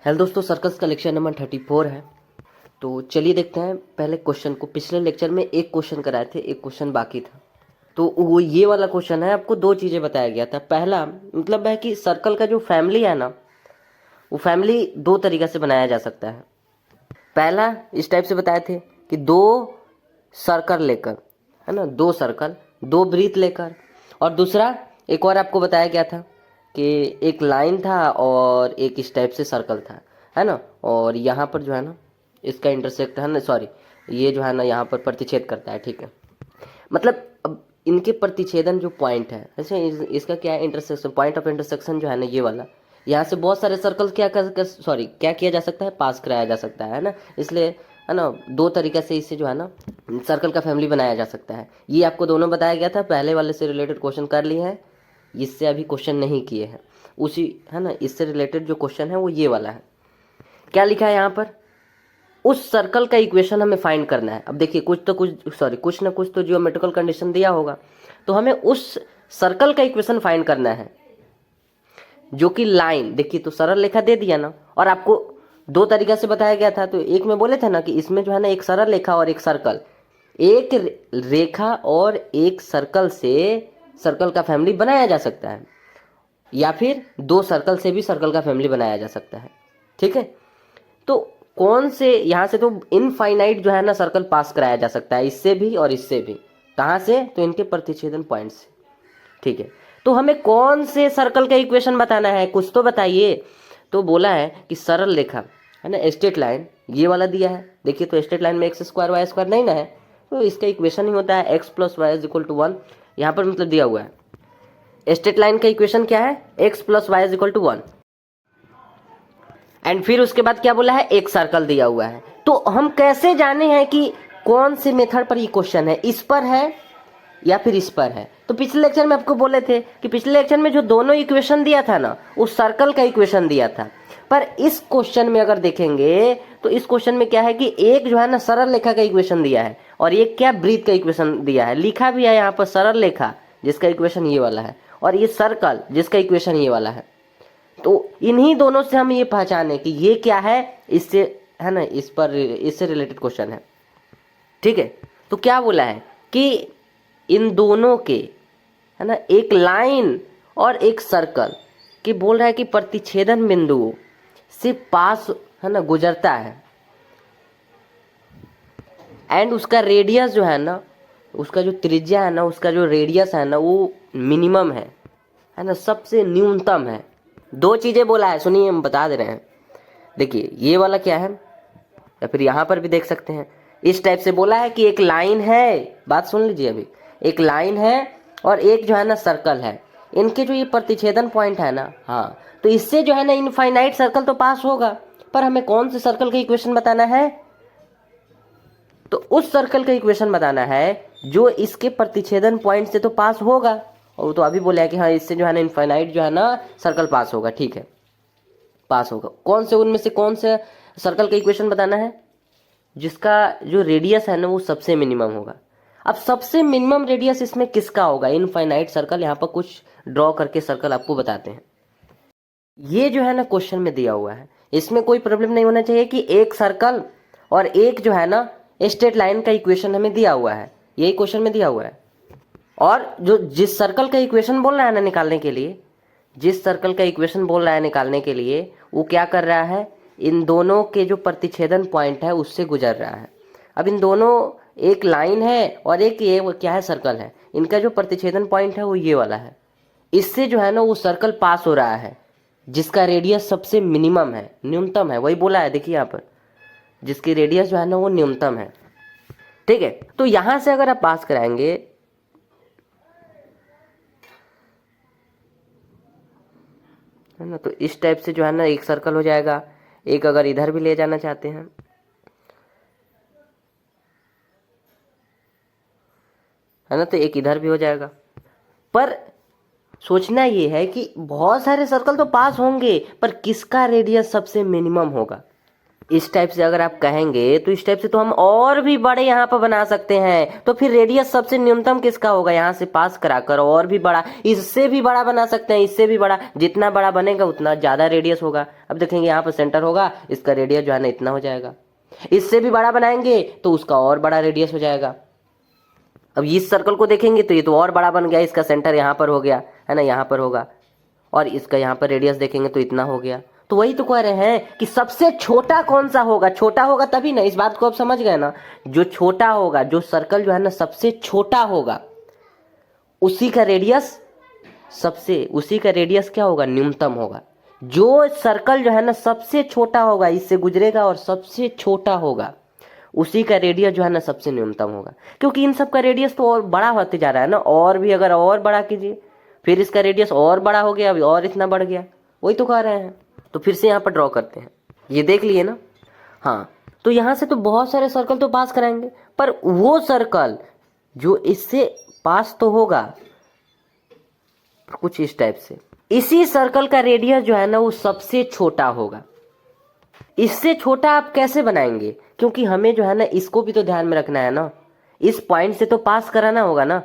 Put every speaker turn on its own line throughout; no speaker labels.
Hello दोस्तों, circles का lecture number 34 है। तो चलिए देखते हैं पहले क्वेश्चन को। पिछले लेक्चर में एक क्वेश्चन कराए थे, एक क्वेश्चन बाकी था। तो वो ये वाला क्वेश्चन है। आपको दो चीज़ें बताया गया था। पहला मतलब है कि सर्कल का जो फैमिली है ना, वो फैमिली दो तरीक़े से बनाया जा सकता है। पहला इस टाइप से बताए थे कि दो सर्कल लेकर, है ना, दो सर्कल दो वृत्त लेकर। और दूसरा एक और आपको बताया गया था कि एक लाइन था और एक इस टाइप से सर्कल था, है ना। और यहाँ पर जो है ना इसका इंटरसेक्ट है ना, सॉरी, ये जो है ना यहाँ पर प्रतिच्छेद करता है, ठीक है। मतलब अब इनके प्रतिच्छेदन जो पॉइंट है, ऐसे इसका क्या है, इंटरसेक्शन, पॉइंट ऑफ इंटरसेक्शन जो है ना, ये वाला, यहाँ से बहुत सारे सर्कल क्या किया जा सकता है, पास कराया जा सकता है ना। इसलिए है ना, दो तरीके से इससे जो है ना सर्कल का फैमिली बनाया जा सकता है। ये आपको दोनों बताया गया था। पहले वाले से रिलेटेड क्वेश्चन कर लिए हैं, इससे अभी क्वेश्चन नहीं किए हैं। उसी, है ना, इससे रिलेटेड जो क्वेश्चन है वो ये वाला है। क्या लिखा है यहाँ पर, उस सर्कल का इक्वेशन हमें फाइंड करना है। अब देखिए कुछ ना कुछ तो जियोमेट्रिकल कंडीशन दिया होगा, तो हमें उस सर्कल का इक्वेशन फाइंड करना है जो कि लाइन, देखिए तो सरल रेखा दे दिया ना, और आपको दो तरीके से बताया गया था। तो एक में बोले थे ना कि इसमें जो है ना एक सरल रेखा और एक सर्कल, एक रेखा और एक सर्कल से सर्कल का फैमिली बनाया जा सकता है, या फिर दो सर्कल से भी सर्कल का फैमिली बनाया जा सकता है, ठीक है। तो कौन से, यहाँ से तो इनफाइनाइट जो है ना सर्कल पास कराया जा सकता है, इससे भी और इससे भी। कहाँ से, तो इनके प्रतिच्छेदन पॉइंट से, ठीक है। तो हमें कौन से सर्कल का इक्वेशन बताना है, कुछ तो बताइए। तो बोला है कि सरल रेखा, है ना, स्ट्रेट लाइन, ये वाला दिया है। देखिए तो स्ट्रेट लाइन में एक्स स्क्वायर वाई स्क्वायर नहीं ना है, तो इसका इक्वेशन ही होता है x plus y is equal to 1। यहाँ पर मतलब दिया हुआ है स्ट्रेट लाइन का इक्वेशन क्या है, x plus y is equal to 1। And फिर उसके बाद क्या बोला है, एक सर्कल दिया हुआ है। तो हम कैसे जाने हैं कि कौन से मेथड पर ये क्वेश्चन है, इस पर है या फिर इस पर है। तो पिछले लेक्चर में आपको बोले थे कि पिछले लेक्चर में जो दोनों इक्वेशन दिया था ना, उस सर्कल का इक्वेशन दिया था। पर इस क्वेश्चन में अगर देखेंगे तो इस क्वेश्चन में क्या है कि एक जो है ना सरल रेखा का इक्वेशन दिया है, और एक क्या, वृत्त का इक्वेशन दिया है। लिखा भी है यहाँ पर सरल रेखा जिसका इक्वेशन ये वाला है, और ये सर्कल जिसका इक्वेशन ये वाला है। तो इन्हीं दोनों से हम ये पहचाने कि ये क्या है, इससे, है ना, इस पर, इससे रिलेटेड क्वेश्चन है, ठीक है। तो क्या बोला है कि इन दोनों के, है ना, एक लाइन और एक सर्कल की बोल रहा है कि प्रतिच्छेदन बिंदुओं से पास, है ना, गुजरता है। एंड उसका रेडियस जो है ना, उसका जो त्रिज्या है ना, उसका जो रेडियस है ना, वो मिनिमम है ना, सबसे न्यूनतम है। दो चीज़ें बोला है, सुनिए हम बता दे रहे हैं। देखिए ये वाला क्या है, या फिर यहाँ पर भी देख सकते हैं, इस टाइप से बोला है कि एक लाइन है, बात सुन लीजिए अभी, एक लाइन है और एक जो है ना सर्कल है। इनके जो ये प्रतिच्छेदन पॉइंट है ना, हाँ, तो इससे जो है ना इनफाइनाइट सर्कल तो पास होगा। पर हमें कौन से सर्कल का इक्वेशन बताना है, तो उस सर्कल का इक्वेशन बताना है जो इसके प्रतिच्छेदन पॉइंट से तो पास होगा। और तो अभी बोला है कि हाँ, इससे जो है ना इनफाइनाइट जो है ना सर्कल पास होगा, ठीक है, पास होगा। कौन से उनमें से कौन से सर्कल का इक्वेशन बताना है जिसका जो रेडियस है ना वो सबसे मिनिमम होगा। अब सबसे मिनिमम रेडियस इसमें किसका होगा, इनफाइनाइट सर्कल। यहाँ पर कुछ ड्रॉ करके सर्कल आपको बताते हैं। ये जो है ना क्वेश्चन में दिया हुआ है, इसमें कोई प्रॉब्लम नहीं होना चाहिए कि एक सर्कल और एक जो है ना स्ट्रेट लाइन का इक्वेशन हमें दिया हुआ है, यही क्वेश्चन में दिया हुआ है। और जो जिस सर्कल का इक्वेशन बोल रहा है ना निकालने के लिए, जिस सर्कल का इक्वेशन बोल रहा है निकालने के लिए, वो क्या कर रहा है, इन दोनों के जो प्रतिच्छेदन पॉइंट है उससे गुजर रहा है। अब इन दोनों, एक लाइन है और एक ये वो क्या है, सर्कल है। इनका जो प्रतिच्छेदन पॉइंट है वो ये वाला है। इससे जो है ना वो सर्कल पास हो रहा है जिसका रेडियस सबसे मिनिमम है, न्यूनतम है, वही बोला है। देखिए यहाँ पर जिसकी रेडियस जो है ना वो न्यूनतम है, ठीक है। तो यहाँ से अगर आप पास कराएंगे, है ना, तो इस टाइप से जो है ना एक सर्कल हो जाएगा। एक अगर इधर भी ले जाना चाहते हैं, है ना, तो एक इधर भी हो जाएगा। पर सोचना ये है कि बहुत सारे सर्कल तो पास होंगे, पर किसका रेडियस सबसे मिनिमम होगा। इस टाइप से अगर आप कहेंगे तो इस टाइप से तो हम और भी बड़े यहाँ पर बना सकते हैं। तो फिर रेडियस सबसे न्यूनतम किसका होगा, यहाँ से पास कराकर और भी बड़ा, इससे भी बड़ा बना सकते हैं, इससे भी बड़ा। जितना बड़ा बनेगा उतना ज़्यादा रेडियस होगा। अब देखेंगे यहाँ पर सेंटर होगा, इसका रेडियस जो है ना इतना हो जाएगा। इससे भी बड़ा बनाएंगे तो उसका और बड़ा रेडियस हो जाएगा। अब इस सर्कल को देखेंगे तो ये तो और बड़ा बन गया, इसका सेंटर यहाँ पर हो गया है ना, यहाँ पर होगा, और इसका यहाँ पर रेडियस देखेंगे तो इतना हो गया। तो वही तो कह रहे हैं कि सबसे छोटा कौन सा होगा, छोटा होगा तभी ना, इस बात को आप समझ गए ना। जो छोटा होगा, जो सर्कल जो है ना सबसे छोटा होगा, उसी का रेडियस क्या होगा, न्यूनतम होगा। जो सर्कल जो है ना सबसे छोटा होगा, इससे गुजरेगा और सबसे छोटा होगा, उसी का रेडियस जो है ना सबसे न्यूनतम होगा। क्योंकि इन सब का रेडियस तो और बड़ा होते जा रहा है ना, और भी अगर और बड़ा कीजिए, फिर इसका रेडियस और बड़ा हो गया, अभी और इतना बढ़ गया। वही तो कह रहे हैं। तो फिर से यहाँ पर ड्रॉ करते हैं, ये देख लिए ना। हाँ, तो यहाँ से तो बहुत सारे सर्कल तो पास कराएंगे, पर वो सर्कल जो इससे पास तो होगा कुछ इस टाइप से, इसी सर्कल का रेडियस जो है ना वो सबसे छोटा होगा। इससे छोटा आप कैसे बनाएंगे, क्योंकि हमें जो है ना इसको भी तो ध्यान में रखना है ना। इस पॉइंट से तो पास कराना होगा ना,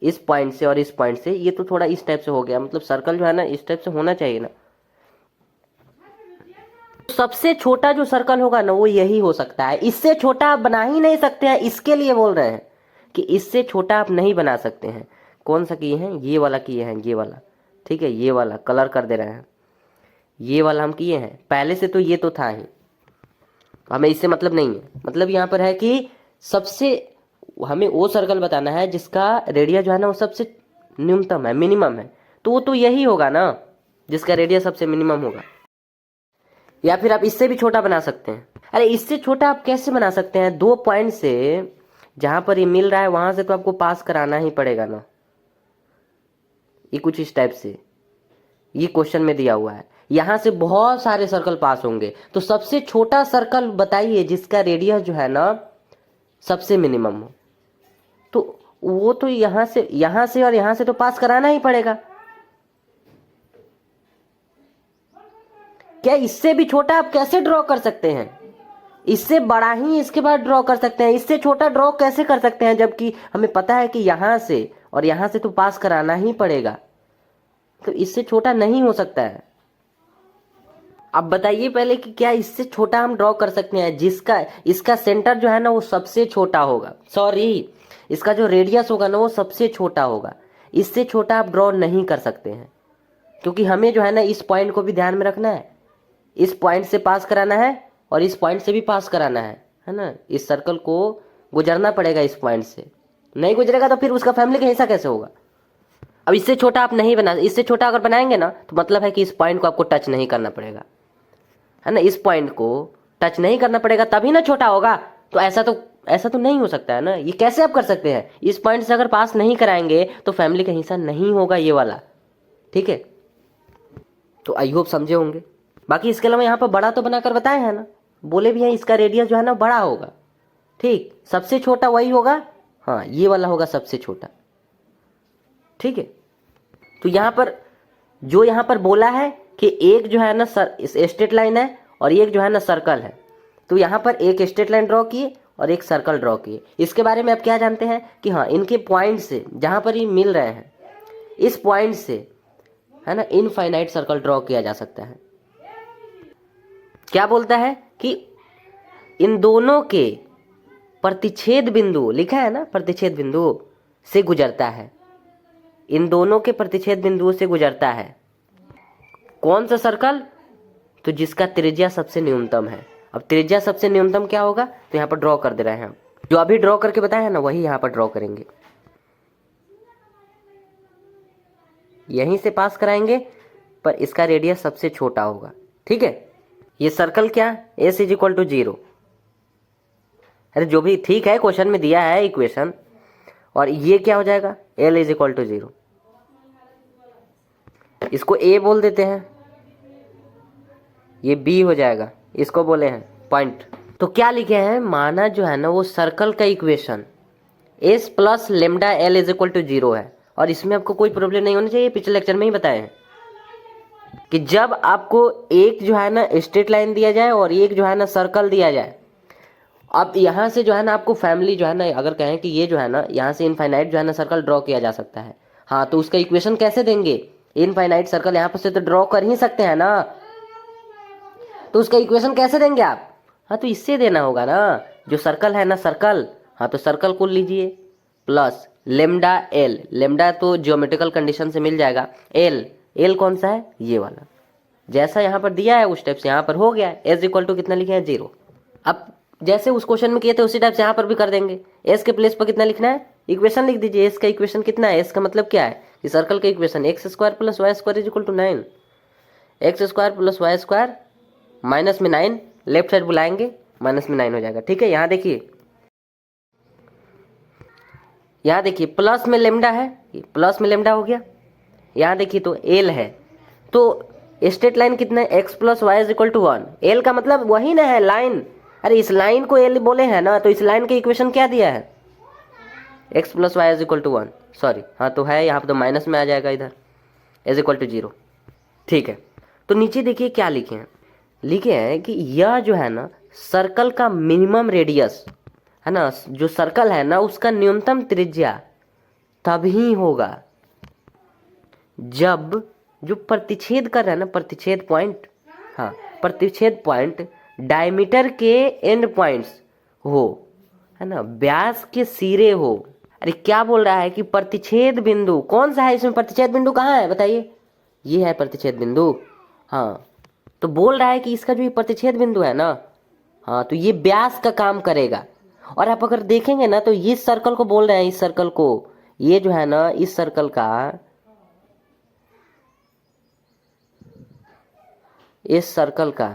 इस पॉइंट से और इस पॉइंट से। ये तो थोड़ा इस टाइप से हो गया, मतलब सर्कल जो है ना इस टाइप से होना चाहिए ना। सबसे छोटा जो सर्कल होगा ना वो यही हो सकता है, इससे छोटा आप बना ही नहीं सकते हैं। इसके लिए बोल रहे हैं कि इससे छोटा आप नहीं बना सकते हैं। कौन सा किए हैं, ये वाला किए हैं, ये वाला, ठीक है, ये वाला कलर कर दे रहे हैं, ये वाला हम किए हैं। पहले से तो ये तो था ही, हमें इससे मतलब नहीं है। मतलब यहाँ पर है कि सबसे, हमें वो सर्कल बताना है जिसका रेडियस जो है ना वो सबसे न्यूनतम है, मिनिमम है। तो वो तो यही होगा ना जिसका रेडियस सबसे मिनिमम होगा। या फिर आप इससे भी छोटा बना सकते हैं। अरे इससे छोटा आप कैसे बना सकते हैं, दो पॉइंट से जहां पर ये मिल रहा है वहां से तो आपको पास कराना ही पड़ेगा ना। ये कुछ इस टाइप से ये क्वेश्चन में दिया हुआ है, यहां से बहुत सारे सर्कल पास होंगे। तो सबसे छोटा सर्कल बताइए जिसका रेडियस जो है ना सबसे मिनिमम हो। तो वो तो यहां से और यहां से तो पास कराना ही पड़ेगा। क्या इससे भी छोटा आप कैसे ड्रॉ कर सकते हैं, इससे बड़ा ही इसके बाद ड्रॉ कर सकते हैं। इससे छोटा ड्रॉ कैसे कर सकते हैं, जबकि हमें पता है कि यहां से और यहां से तो पास कराना ही पड़ेगा। तो इससे छोटा नहीं हो सकता है। अब बताइए पहले कि क्या इससे छोटा हम ड्रॉ कर सकते हैं जिसका, इसका सेंटर जो है ना वो सबसे छोटा होगा, सॉरी इसका जो रेडियस होगा ना वो सबसे छोटा होगा। इससे छोटा आप ड्रॉ नहीं कर सकते हैं, क्योंकि हमें जो है ना इस पॉइंट को भी ध्यान में रखना है। इस पॉइंट से पास कराना है और इस पॉइंट से भी पास कराना है ना। इस सर्कल को गुजरना पड़ेगा इस पॉइंट से, नहीं गुजरेगा तो फिर उसका फैमिली का हिस्सा कैसे होगा। अब इससे छोटा आप नहीं बना, इससे छोटा अगर बनाएंगे ना तो मतलब है कि इस पॉइंट को आपको टच नहीं करना पड़ेगा, है ना। इस पॉइंट को टच नहीं करना पड़ेगा तभी ना छोटा होगा। तो ऐसा तो नहीं हो सकता है ना। ये कैसे आप कर सकते हैं, इस पॉइंट से अगर पास नहीं कराएंगे तो फैमिली का हिस्सा नहीं होगा ये वाला, ठीक है। तो आई होप समझे होंगे। बाकी इसके अलावा यहाँ पर बड़ा तो बनाकर बताए हैं ना, बोले भी हैं इसका रेडियस जो है ना बड़ा होगा, ठीक। सबसे छोटा वही होगा, हाँ ये वाला होगा सबसे छोटा, ठीक है। तो यहाँ पर जो यहाँ पर बोला है कि एक जो है ना स्ट्रेट लाइन है और एक जो है ना सर्कल है। तो यहाँ पर एक स्ट्रेट लाइन ड्रॉ किए और एक सर्कल ड्रॉ किए। इसके बारे में आप क्या जानते हैं कि हाँ इनके पॉइंट से जहाँ पर ये मिल रहे हैं, इस पॉइंट से है ना इनफाइनाइट सर्कल ड्रॉ किया जा सकता है। क्या बोलता है कि इन दोनों के प्रतिच्छेद बिंदु, लिखा है ना प्रतिच्छेद बिंदु से गुजरता है, इन दोनों के प्रतिच्छेद बिंदुओं से गुजरता है कौन सा सर्कल, तो जिसका त्रिज्या सबसे न्यूनतम है। अब त्रिज्या सबसे न्यूनतम क्या होगा, तो यहाँ पर ड्रॉ कर दे रहे हैं हम, जो अभी ड्रॉ करके बताया है ना वही यहाँ पर ड्रॉ करेंगे, यहीं से पास कराएंगे, पर इसका रेडियस सबसे छोटा होगा, ठीक है। ये सर्कल क्या, s इज इक्वल टू 0, अरे जो भी ठीक है क्वेश्चन में दिया है इक्वेशन। और ये क्या हो जाएगा, l इज इक्वल टू 0, इसको a बोल देते हैं, ये b हो जाएगा, इसको बोले हैं पॉइंट। तो क्या लिखे हैं, माना जो है ना वो सर्कल का equation s plus lambda l is equal to 0 है। और इसमें आपको कोई प्रॉब्लम नहीं होनी चाहिए, पिछले लेक्चर में ही बताए हैं। कि जब आपको एक जो है ना स्ट्रेट लाइन दिया जाए और एक जो है ना सर्कल दिया जाए, अब यहाँ से जो है ना आपको फैमिली जो है ना, अगर कहें कि ये जो है ना यहाँ से इनफाइनाइट जो है ना सर्कल ड्रॉ किया जा सकता है, हाँ तो उसका इक्वेशन कैसे देंगे? इनफाइनाइट सर्कल यहाँ पर से तो ड्रॉ कर ही सकते हैं ना, तो उसका इक्वेशन कैसे देंगे आप? हाँ तो इससे देना होगा ना, जो सर्कल है ना सर्कल, हाँ तो सर्कल को लीजिए प्लस लेमडा एल, लेमडा तो ज्योमेट्रिकल कंडीशन से मिल जाएगा, एल, एल कौन सा है? ये वाला, जैसा यहाँ पर दिया है उस टाइप से यहाँ पर हो गया, एज इक्वल टू कितना लिखे हैं? 0। अब जैसे उस क्वेश्चन में किए थे उसी टाइप से यहाँ पर भी कर देंगे। एस के प्लेस पर कितना लिखना है? इक्वेशन लिख दीजिए। एस का इक्वेशन कितना है? एस का मतलब क्या है कि सर्कल का equation x square plus y square is equal to 9, x square plus y square minus में 9, लेफ्ट साइड बुलाएंगे माइनस में 9 हो जाएगा। ठीक है, यहाँ देखिए, यहाँ देखिए प्लस में लेमडा है, प्लस में लेमडा हो गया। यहाँ देखिए तो एल है, तो स्ट्रेट लाइन कितना है? X plus y is equal to 1। L का मतलब वही ना है, लाइन। अरे इस लाइन को एल बोले हैं ना, तो इस लाइन के इक्वेशन क्या दिया है? X plus y is equal to 1, sorry हाँ तो है यहाँ पर, तो माइनस में आ जाएगा इधर, इज इक्वल टू 0। ठीक है, तो नीचे देखिए क्या लिखे हैं, लिखे हैं कि यह जो है ना सर्कल का मिनिमम रेडियस है ना, जो सर्कल है ना उसका न्यूनतम त्रिज्या तभी होगा जब जो प्रतिच्छेद कर रहा है ना, प्रतिच्छेद पॉइंट, हाँ प्रतिच्छेद पॉइंट डायमीटर के एंड पॉइंट्स हो, है ना, व्यास के सिरे हो। अरे क्या बोल रहा है कि प्रतिच्छेद बिंदु कौन सा है इसमें? प्रतिच्छेद बिंदु कहाँ है बताइए? ये है प्रतिच्छेद बिंदु, हाँ तो बोल रहा है कि इसका जो ये प्रतिच्छेद बिंदु है ना, हाँ तो ये व्यास का काम करेगा। और आप अगर देखेंगे ना तो इस सर्कल को बोल रहे हैं, इस सर्कल को, ये जो है ना इस सर्कल का, इस सर्कल का,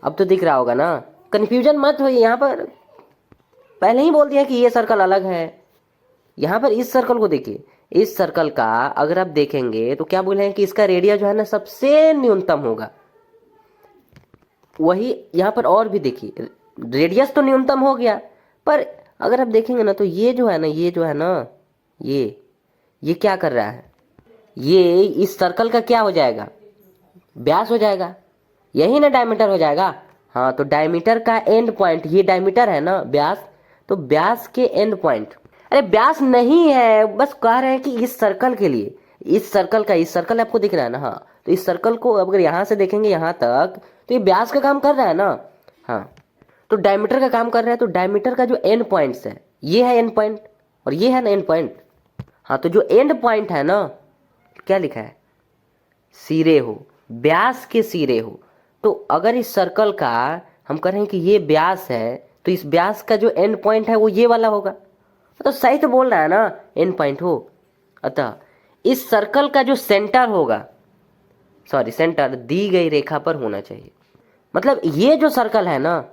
अब तो दिख रहा होगा ना, कंफ्यूजन मत होइए, यहाँ पर पहले ही बोल दिया कि ये सर्कल अलग है। यहाँ पर इस सर्कल को देखिए, इस सर्कल का अगर आप देखेंगे तो क्या बोले हैं कि इसका रेडियस जो है ना सबसे न्यूनतम होगा। वही यहाँ पर और भी देखिए, रेडियस तो न्यूनतम हो गया, पर अगर आप देखेंगे ना तो ये जो है ना, ये जो है ना, ये क्या कर रहा है? ये इस सर्कल का क्या हो जाएगा? व्यास हो जाएगा, यही ना डायमीटर हो जाएगा। हाँ तो डायमीटर का एंड पॉइंट, ये डायमीटर है ना व्यास, तो व्यास के एंड पॉइंट, अरे व्यास नहीं है, बस कह रहे हैं कि इस सर्कल के लिए, इस सर्कल का, इस सर्कल आपको दिख रहा है ना, हाँ तो इस सर्कल को अगर यहाँ से देखेंगे यहाँ तक तो ये व्यास का काम कर रहा है ना, हाँ तो डायमीटर का काम कर रहा है। तो डायमीटर का जो एंड पॉइंट्स है, ये है एंड पॉइंट और ये है ना एंड पॉइंट, हाँ तो जो एंड पॉइंट है ना, क्या लिखा है? सिरे हो, व्यास के सिरे हो। तो अगर इस सर्कल का हम कह रहे हैं कि ये व्यास है, तो इस व्यास का जो एंड पॉइंट है वो ये वाला होगा, तो सही तो बोल रहा है ना, एंड पॉइंट हो। अतः इस सर्कल का जो सेंटर होगा, सॉरी सेंटर दी गई रेखा पर होना चाहिए। मतलब ये जो सर्कल है ना,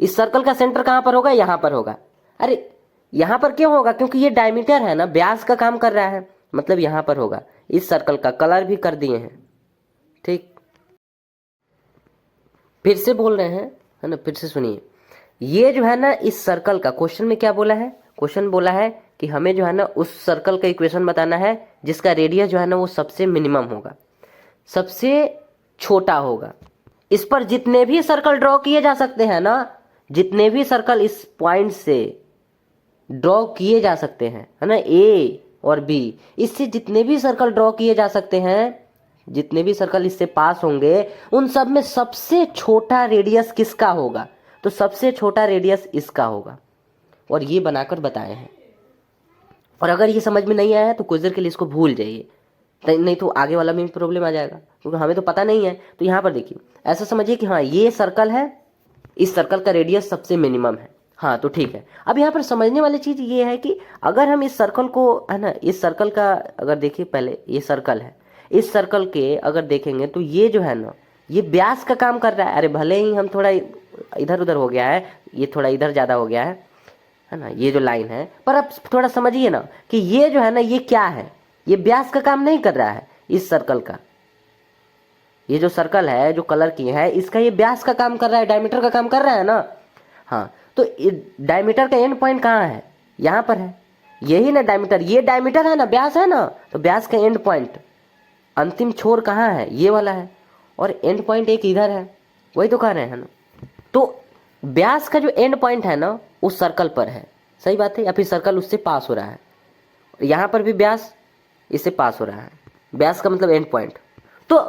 इस सर्कल का सेंटर कहाँ पर होगा? यहाँ पर होगा। अरे यहाँ पर क्यों होगा? क्योंकि ये डायमीटर है ना, व्यास का काम कर रहा है, मतलब यहाँ पर होगा। इस सर्कल का कलर भी कर दिए हैं, ठीक। फिर से बोल रहे हैं, है ना, फिर से सुनिए। ये जो है ना इस सर्कल का, क्वेश्चन में क्या बोला है? क्वेश्चन बोला है कि हमें जो है ना उस सर्कल का इक्वेशन बताना है जिसका रेडियस जो है ना वो सबसे मिनिमम होगा, सबसे छोटा होगा। इस पर जितने भी सर्कल ड्रॉ किए जा सकते हैं ना, जितने भी सर्कल इस पॉइंट से ड्रॉ किए जा सकते हैं, है ना, ए और बी, इससे जितने भी सर्कल ड्रॉ किए जा सकते हैं, जितने भी सर्कल इससे पास होंगे, उन सब में सबसे छोटा रेडियस किसका होगा? तो सबसे छोटा रेडियस इसका होगा, और ये बनाकर बताए हैं। और अगर ये समझ में नहीं आया तो कुछ देर के लिए इसको भूल जाइए, नहीं तो आगे वाला में प्रॉब्लम आ जाएगा, क्योंकि हमें तो पता नहीं है। तो यहाँ पर देखिए, ऐसा समझिए कि हाँ ये सर्कल है, इस सर्कल का रेडियस सबसे मिनिमम है, हाँ तो ठीक है। अब यहाँ पर समझने वाली चीज़ ये है कि अगर हम इस सर्कल को, है ना, इस सर्कल का अगर देखिए, पहले ये सर्कल है, इस सर्कल के अगर देखेंगे तो ये जो है ना ये व्यास का काम कर रहा है। अरे भले ही हम थोड़ा इधर उधर हो गया है, ये थोड़ा इधर ज़्यादा हो गया है ना, ये जो लाइन है, पर अब थोड़ा समझिए ना कि ये जो है ना ये क्या है? ये व्यास का काम नहीं कर रहा है। इस सर्कल का, ये जो सर्कल है जो कलर किए हैं, इसका ये व्यास का काम कर रहा है, डायमीटर का काम कर रहा है ना, हाँ तो डायमीटर का एंड पॉइंट कहाँ है? यहाँ पर है, यही ना डायमीटर, ये डायमीटर है ना, व्यास है ना, तो व्यास का एंड पॉइंट अंतिम छोर कहाँ है, ये वाला है, और एंड पॉइंट एक इधर है, वही तो कह रहे हैं ना। तो व्यास का जो एंड पॉइंट है ना उस सर्कल पर है, सही बात है, या फिर सर्कल उससे पास हो रहा है। यहाँ पर भी व्यास इससे पास हो रहा है, व्यास का मतलब एंड पॉइंट। तो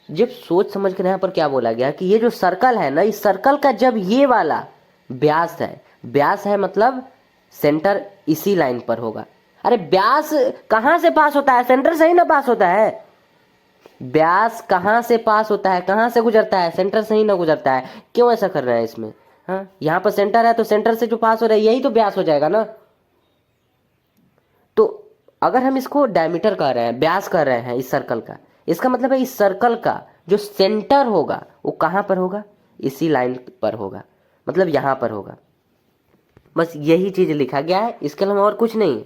जब सोच समझ कर यहाँ पर क्या बोला गया कि ये जो सर्कल है ना, इस सर्कल का जब ये वाला व्यास है, व्यास है मतलब सेंटर इसी लाइन पर होगा। अरे व्यास कहाँ से पास होता है, सेंटर से ही ना पास होता है। व्यास कहाँ से पास होता है, कहाँ से गुजरता है, सेंटर से ही ना गुजरता है। क्यों ऐसा कर रहे हैं इसमें, हाँ यहाँ पर सेंटर है तो सेंटर से जो पास हो रहा है यही तो व्यास हो जाएगा ना। तो अगर हम इसको डायमीटर कह रहे हैं, व्यास कह रहे हैं इस सर्कल का, इसका मतलब है इस सर्कल का जो सेंटर होगा वो कहाँ पर होगा, इसी लाइन पर होगा, मतलब यहाँ पर होगा। बस यही चीज लिखा गया है, इसके अलावा और कुछ नहीं है।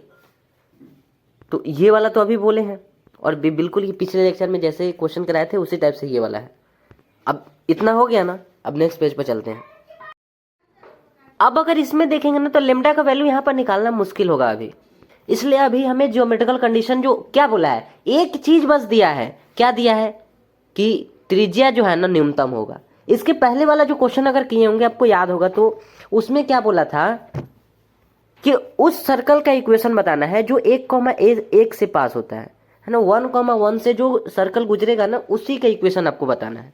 तो ये वाला तो अभी बोले हैं, और बिल्कुल ये पिछले लेक्चर में जैसे क्वेश्चन कराए थे उसी टाइप से ये वाला है। अब इतना हो गया ना, अब नेक्स्ट पेज पर चलते हैं। अब अगर इसमें देखेंगे ना तो लेम्डा का वैल्यू यहाँ पर निकालना मुश्किल होगा अभी, इसलिए अभी हमें ज्योमेट्रिकल कंडीशन जो क्या बोला है, एक चीज बस दिया है, क्या दिया है कि त्रिज्या जो है ना न्यूनतम होगा। इसके पहले वाला जो क्वेश्चन अगर किए होंगे आपको याद होगा, तो उसमें क्या बोला था कि उस सर्कल का इक्वेशन बताना है जो 1,1 से पास होता है ना, 1,1 से जो सर्कल गुजरेगा ना उसी का इक्वेशन आपको बताना है।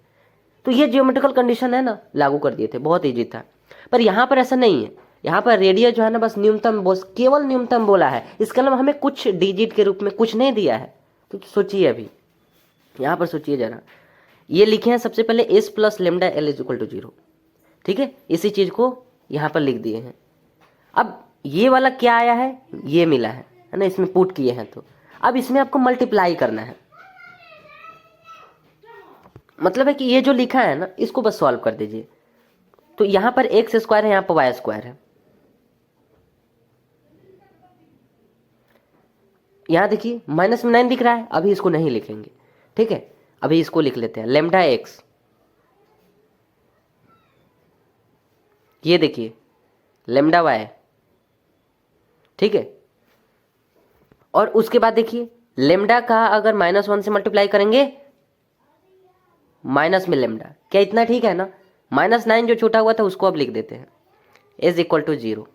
तो ये जियोमेट्रिकल कंडीशन है ना, लागू कर दिए थे, बहुत इजी था। पर यहाँ पर ऐसा नहीं है, यहाँ पर रेडियस जो है ना बस न्यूनतम, बस केवल न्यूनतम बोला है, इसके अलावा हमें कुछ डिजिट के रूप में कुछ नहीं दिया है। तो सोचिए अभी यहाँ पर सोचिए जरा, ये लिखे हैं सबसे पहले s plus lambda L is equal to 0, ठीक है, इसी चीज को यहाँ पर लिख दिए हैं। अब ये वाला क्या आया है, ये मिला है ना, इसमें पुट किए हैं। तो अब इसमें आपको मल्टीप्लाई करना है, मतलब है कि ये जो लिखा है ना इसको बस सॉल्व कर दीजिए। तो यहाँ पर एक्स स्क्वायर है, यहाँ पर वाई स्क्वायर है। यहाँ देखिए माइनस में 9 दिख रहा है, अभी इसको नहीं लिखेंगे, ठीक है, अभी इसको लिख लेते हैं लेमडा एक्स। ये देखिए लेमडा वाई, ठीक है, और उसके बाद देखिए लेमडा का अगर -1 से मल्टीप्लाई करेंगे माइनस में लेमडा, क्या इतना ठीक है ना। -9 जो छूटा हुआ था उसको अब लिख देते हैं इज इक्वल टू 0।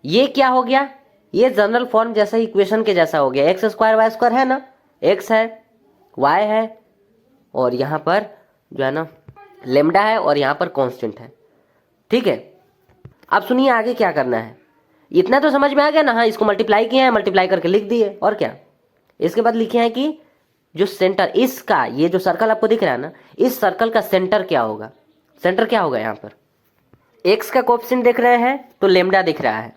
ये क्या हो गया, ये जनरल फॉर्म जैसा इक्वेशन के जैसा हो गया। एक्स स्क्वायर वाई स्क्वायर है ना, एक्स है वाई है और यहाँ पर जो है ना लेमडा है और यहाँ पर कांस्टेंट है, ठीक है। अब सुनिए आगे क्या करना है, इतना तो समझ में आ गया ना। हाँ इसको मल्टीप्लाई किया है, मल्टीप्लाई करके लिख दिए, और क्या। इसके बाद लिखे हैं कि जो सेंटर इसका, ये जो सर्कल आपको दिख रहा है ना, इस सर्कल का सेंटर क्या होगा, सेंटर क्या होगा। यहाँ पर एक्स का कोएफिशिएंट देख रहे हैं तो लेमडा दिख रहा है,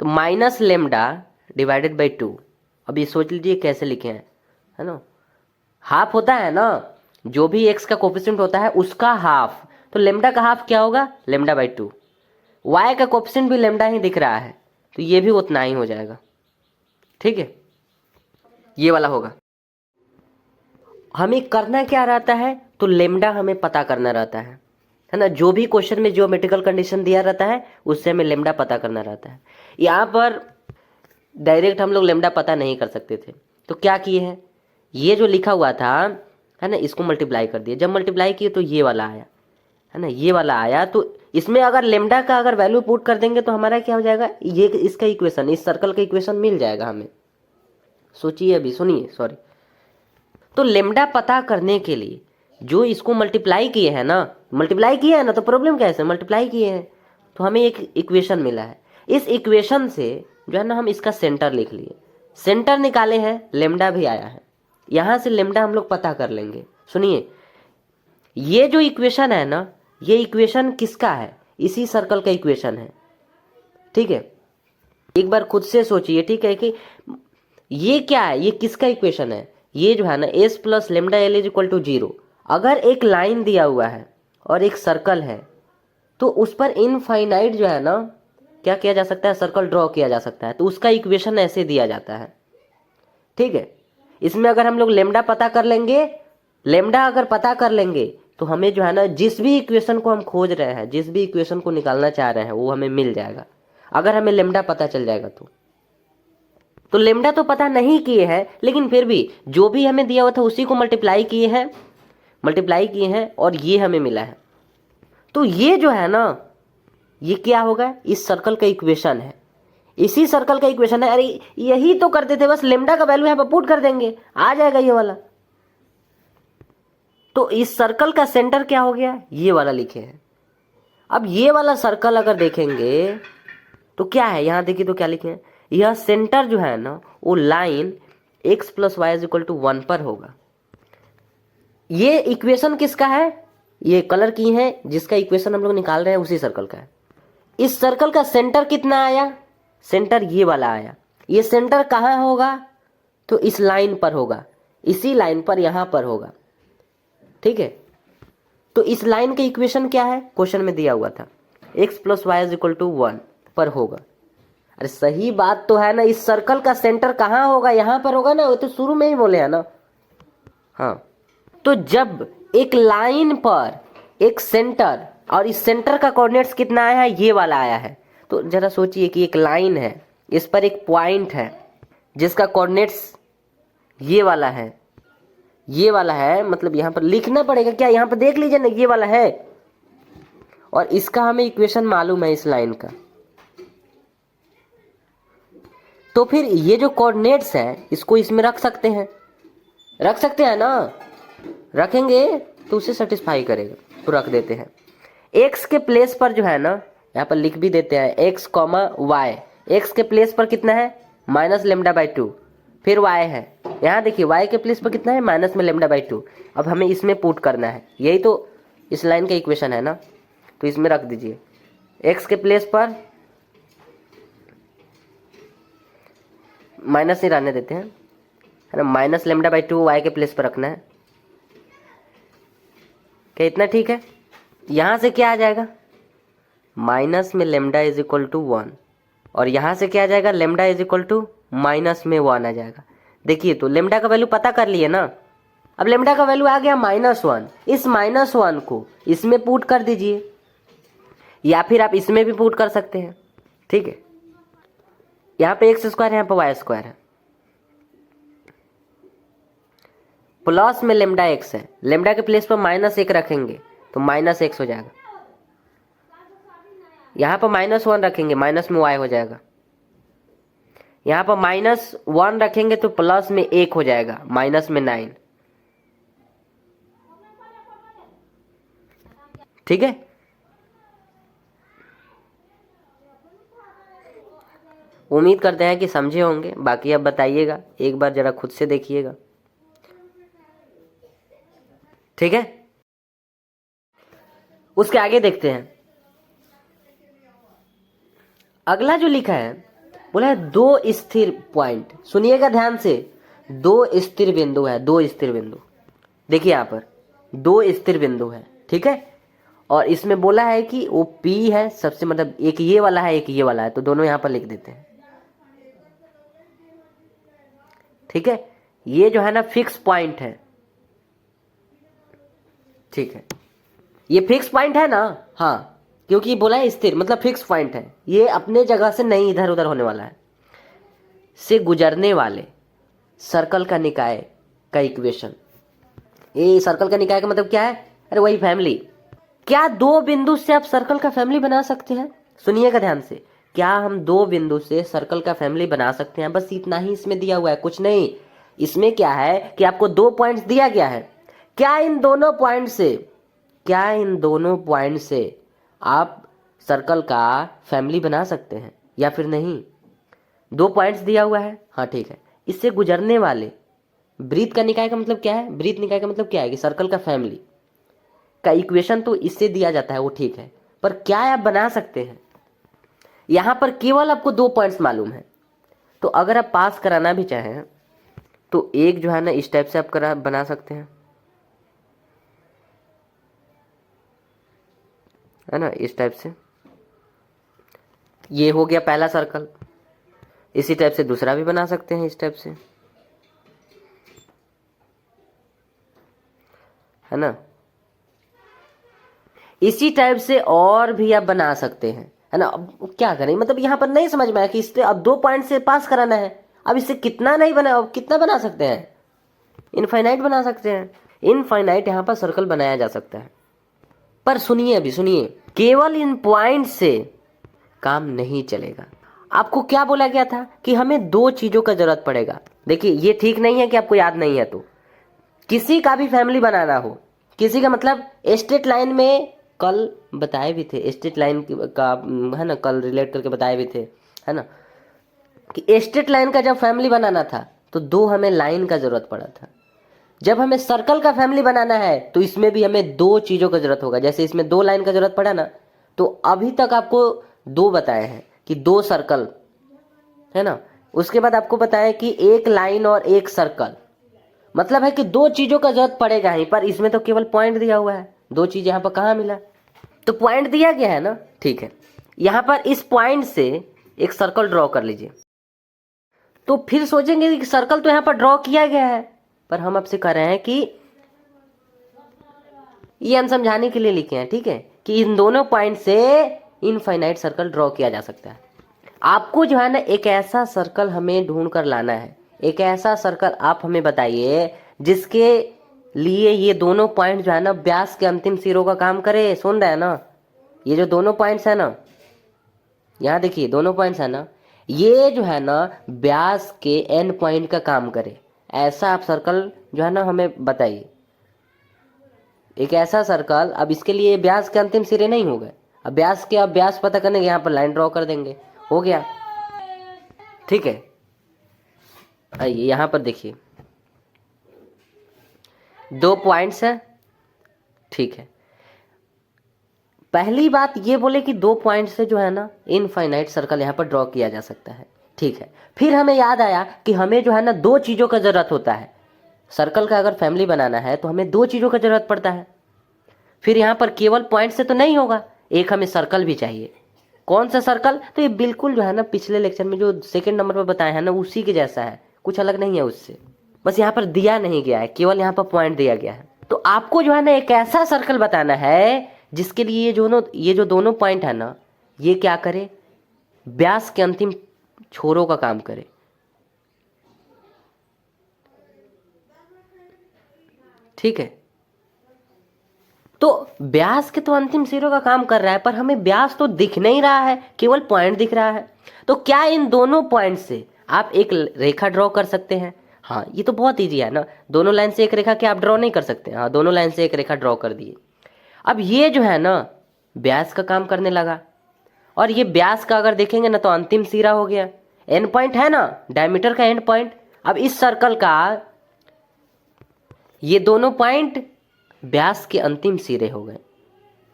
तो माइनस लेमडा डिवाइडेड बाई 2। अब ये सोच लीजिए कैसे लिखे हैं, है ना, हाफ होता है ना, जो भी एक्स का कोएफिशिएंट होता है उसका हाफ, तो लेमडा का हाफ क्या होगा, लेमडा बाई 2। वाई का कोएफिशिएंट भी लेमडा ही दिख रहा है, तो ये भी उतना ही हो जाएगा, ठीक है, ये वाला होगा। हमें करना क्या रहता है, तो लेमडा हमें पता करना रहता है ना। जो भी क्वेश्चन में ज्योमेट्रिकल कंडीशन दिया रहता है उससे हमें लेमडा पता करना रहता है। यहाँ पर डायरेक्ट हम लोग लेमडा पता नहीं कर सकते थे, तो क्या किए हैं, ये जो लिखा हुआ था है ना इसको मल्टीप्लाई कर दिए। जब मल्टीप्लाई किए तो ये वाला आया, है ना, ये वाला आया। तो इसमें अगर लेमडा का अगर वैल्यू पुट कर देंगे तो हमारा क्या हो जाएगा, ये इसका इक्वेशन, इस सर्कल का इक्वेशन मिल जाएगा हमें। सोचिए अभी, सुनिए, सॉरी। तो लेमडा पता करने के लिए जो इसको मल्टीप्लाई किए हैं ना, मल्टीप्लाई किए हैं ना, तो प्रॉब्लम क्या है, मल्टीप्लाई किए हैं तो हमें एक इक्वेशन मिला है। इस इक्वेशन से जो है ना हम इसका सेंटर लिख लिए, सेंटर निकाले हैं, लेमडा भी आया है, यहाँ से लेमडा हम लोग पता कर लेंगे। सुनिए ये जो इक्वेशन है ना, ये इक्वेशन किसका है, इसी सर्कल का इक्वेशन है, ठीक है। एक बार खुद से सोचिए, ठीक है, कि ये क्या है, ये किसका इक्वेशन है, ये जो है ना s plus lambda L is equal to 0। अगर एक लाइन दिया हुआ है और एक सर्कल है तो उस पर इनफाइनाइट जो है ना क्या किया जा सकता है, सर्कल ड्रॉ किया जा सकता है, तो उसका इक्वेशन ऐसे दिया जाता है, ठीक है। इसमें अगर हम लोग लेमडा पता कर लेंगे, लेमडा अगर पता कर लेंगे तो हमें जो है ना जिस भी इक्वेशन को हम खोज रहे हैं, जिस भी इक्वेशन को निकालना चाह रहे हैं वो हमें मिल जाएगा, अगर हमें लेमडा पता चल जाएगा तो। तो लेमडा तो पता नहीं किए हैं, लेकिन फिर भी जो भी हमें दिया हुआ था उसी को मल्टीप्लाई किए हैं और ये हमें मिला है। तो ये जो है ना, ये क्या होगा, इस सर्कल का इक्वेशन है, इसी सर्कल का इक्वेशन है। अरे यही तो करते थे, बस लेमडा का वैल्यू यहां पर पुट कर देंगे, आ जाएगा ये वाला। तो इस सर्कल का सेंटर क्या हो गया, ये वाला लिखे हैं। अब ये वाला सर्कल अगर देखेंगे तो क्या है, यहां देखिए तो क्या लिखे हैं, यह सेंटर जो है ना वो लाइन x + y = 1 पर होगा। ये इक्वेशन किसका है, ये कलर की है, जिसका इक्वेशन हम लोग निकाल रहे हैं उसी सर्कल का है। इस सर्कल का सेंटर कितना आया, सेंटर ये वाला आया। ये सेंटर कहाँ होगा, तो इस लाइन पर होगा, इसी लाइन पर यहां पर होगा, ठीक है। तो इस लाइन का इक्वेशन क्या है, क्वेश्चन में दिया हुआ था x + y = 1 पर होगा। अरे सही बात तो है ना, इस सर्कल का सेंटर कहाँ होगा, यहां पर होगा ना, वो तो शुरू में ही बोले हैं ना। हाँ, तो जब एक लाइन पर एक सेंटर और इस सेंटर का कोऑर्डिनेट्स कितना आया है, ये वाला आया है। तो जरा सोचिए कि एक लाइन है, इस पर एक पॉइंट है जिसका कोऑर्डिनेट्स ये वाला है, ये वाला है, मतलब यहां पर लिखना पड़ेगा क्या, यहां पर देख लीजिए ना, ये वाला है, और इसका हमें इक्वेशन मालूम है इस लाइन का। तो फिर ये जो कोऑर्डिनेट्स है इसको इसमें रख सकते हैं ना, रखेंगे तो उसे सेटिस्फाई करेगा, तो रख देते हैं। x के प्लेस पर जो है ना, यहाँ पर लिख भी देते हैं x, y। x के प्लेस पर कितना है, -λ/2, फिर y है, यहाँ देखिए y के प्लेस पर कितना है, -λ/2। अब हमें इसमें पुट करना है, यही तो इस लाइन का इक्वेशन है ना, तो इसमें रख दीजिए x के प्लेस पर माइनस ही रहने देते हैं, है ना, -λ/2 y के प्लेस पर रखना है। क्या इतना ठीक है, यहां से क्या आ जाएगा, माइनस में λ = 1, और यहां से क्या आ जाएगा, λ = -1 आ जाएगा। देखिए तो लेमडा का वैल्यू पता कर लिए ना, अब लेमडा का वैल्यू आ गया -1, इस -1 को इसमें पुट कर दीजिए, या फिर आप इसमें भी पुट कर सकते हैं, ठीक है। यहाँ पे x² है, यहाँ पे y² है, प्लस में λx है, लेमडा के प्लेस पर -1 रखेंगे तो -x हो जाएगा, यहाँ पर -1 रखेंगे माइनस में y हो जाएगा, यहाँ पर -1 रखेंगे तो प्लस में 1 हो जाएगा, -9, ठीक है। उम्मीद करते हैं कि समझे होंगे, बाकी अब बताइएगा, एक बार जरा खुद से देखिएगा, ठीक है। उसके आगे देखते हैं, अगला जो लिखा है बोला है 2 स्थिर पॉइंट, सुनिएगा ध्यान से, 2 स्थिर बिंदु है, 2 स्थिर बिंदु, देखिए यहां पर 2 स्थिर बिंदु है, ठीक है। और इसमें बोला है कि वो P है सबसे, मतलब एक ये वाला है एक ये वाला है, तो दोनों यहां पर लिख देते हैं, ठीक है। ये जो है ना फिक्स पॉइंट है, ठीक है, ये फिक्स पॉइंट है ना, हाँ, क्योंकि बोला है स्थिर, मतलब फिक्स पॉइंट है, ये अपने जगह से नहीं इधर उधर होने वाला है। से गुजरने वाले सर्कल का निकाय का इक्वेशन, ये सर्कल का निकाय का मतलब क्या है, अरे वही फैमिली। क्या 2 बिंदु से आप सर्कल का फैमिली बना सकते हैं, सुनिएगा ध्यान से, क्या हम 2 बिंदु से सर्कल का फैमिली बना सकते हैं, बस इतना ही इसमें दिया हुआ है, कुछ नहीं। इसमें क्या है कि आपको 2 पॉइंट्स दिया गया है, क्या इन दोनों पॉइंट से आप सर्कल का फैमिली बना सकते हैं या फिर नहीं। 2 पॉइंट्स दिया हुआ है, हाँ ठीक है, इससे गुजरने वाले वृत्त का निकाय का मतलब क्या है, वृत्त निकाय का मतलब क्या है कि सर्कल का फैमिली का इक्वेशन तो इससे दिया जाता है, वो ठीक है, पर क्या आप बना सकते हैं, यहां पर केवल आपको 2 पॉइंट्स मालूम है। तो अगर आप पास कराना भी चाहें तो एक जो है ना इस टाइप से आप बना सकते हैं, है ना, इस टाइप से, ये हो गया पहला सर्कल। इसी टाइप से दूसरा भी बना सकते हैं, इस टाइप से, है ना। इसी टाइप से और भी आप बना सकते हैं, है ना। अब क्या करें, मतलब यहां पर नहीं समझ में आया कि इससे अब 2 पॉइंट से पास कराना है, अब इससे कितना नहीं बना, अब कितना बना सकते हैं, इनफाइनाइट बना सकते हैं। इनफाइनाइट यहाँ पर सर्कल बनाया जा सकता है। पर सुनिए, अभी सुनिए, केवल इन पॉइंट से काम नहीं चलेगा। आपको क्या बोला गया था कि हमें दो चीजों का जरूरत पड़ेगा। देखिए ये ठीक नहीं है कि आपको याद नहीं है, तो किसी का भी फैमिली बनाना हो, किसी का मतलब स्ट्रेट लाइन में कल बताए भी थे, स्ट्रेट लाइन का है ना, कल रिलेट करके बताए भी थे, है ना, कि स्ट्रेट लाइन का जब फैमिली बनाना था तो दो हमें लाइन का जरूरत पड़ा था। जब हमें सर्कल का फैमिली बनाना है तो इसमें भी हमें दो चीजों का जरूरत होगा। जैसे इसमें दो लाइन का जरूरत पड़ा ना, तो अभी तक आपको दो बताए हैं कि दो सर्कल, है ना, उसके बाद आपको बताया कि एक लाइन और एक सर्कल, मतलब है कि दो चीजों का जरूरत पड़ेगा ही। पर इसमें तो केवल पॉइंट दिया हुआ है, दो चीज यहाँ पर कहाँ मिला, तो पॉइंट दिया गया है ना, ठीक है। यहाँ पर इस पॉइंट से एक सर्कल ड्रॉ कर लीजिए। तो फिर सोचेंगे कि सर्कल तो यहाँ पर ड्रॉ किया गया है, पर हम आपसे कह रहे हैं कि ये हम समझाने के लिए लिखे हैं, ठीक है, कि इन दोनों पॉइंट से इनफाइनाइट सर्कल ड्रॉ किया जा सकता है। आपको जो है ना एक ऐसा सर्कल हमें ढूंढ कर लाना है, एक ऐसा सर्कल आप हमें बताइए जिसके लिए ये दोनों पॉइंट जो है ना व्यास के अंतिम सिरों का काम करे। सुन रहे हैं ना, ये जो दोनों पॉइंट्स है ना, यहाँ देखिए दोनों पॉइंट्स है ना, ये जो है ना व्यास के एंड पॉइंट का काम करे, ऐसा आप सर्कल जो है ना हमें बताइए, एक ऐसा सर्कल। अब इसके लिए व्यास के अंतिम सिरे नहीं हो गए, अब व्यास के, अब व्यास पता करने के यहाँ पर लाइन ड्रॉ कर देंगे, हो गया, ठीक है। आइए यहाँ पर देखिए दो पॉइंट्स है, ठीक है। पहली बात ये बोले कि दो पॉइंट से जो है ना इनफाइनाइट सर्कल यहाँ पर ड्रॉ किया जा सकता है, ठीक है। फिर हमें याद आया कि हमें जो है ना दो चीज़ों का ज़रूरत होता है। सर्कल का अगर फैमिली बनाना है तो हमें दो चीज़ों का ज़रूरत पड़ता है। फिर यहाँ पर केवल पॉइंट से तो नहीं होगा, एक हमें सर्कल भी चाहिए। कौन सा सर्कल, तो ये बिल्कुल जो है ना पिछले लेक्चर में जो सेकंड नंबर पर बताया है ना उसी के जैसा है, कुछ अलग नहीं है उससे, बस यहाँ पर दिया नहीं गया है, केवल यहाँ पर पॉइंट दिया गया है। तो आपको जो है ना एक ऐसा सर्कल बताना है जिसके लिए ये जो दोनों पॉइंट है ना, ये क्या करे, व्यास के अंतिम छोरों का काम करे, ठीक है। तो व्यास के तो अंतिम सिरों का काम कर रहा है, पर हमें व्यास तो दिख नहीं रहा है, केवल पॉइंट दिख रहा है। तो क्या इन दोनों पॉइंट से आप एक रेखा ड्रॉ कर सकते हैं? हाँ, ये तो बहुत ईजी है ना, दोनों लाइन से एक रेखा क्या आप ड्रॉ नहीं कर सकते? हाँ, दोनों लाइन से एक रेखा ड्रॉ कर दिए। अब ये जो है ना व्यास का काम करने लगा, और ये व्यास का अगर देखेंगे ना तो अंतिम सिरा हो गया, एंड पॉइंट है ना, डायमीटर का एंड पॉइंट। अब इस सर्कल का ये दोनों पॉइंट व्यास के अंतिम सिरे हो गए,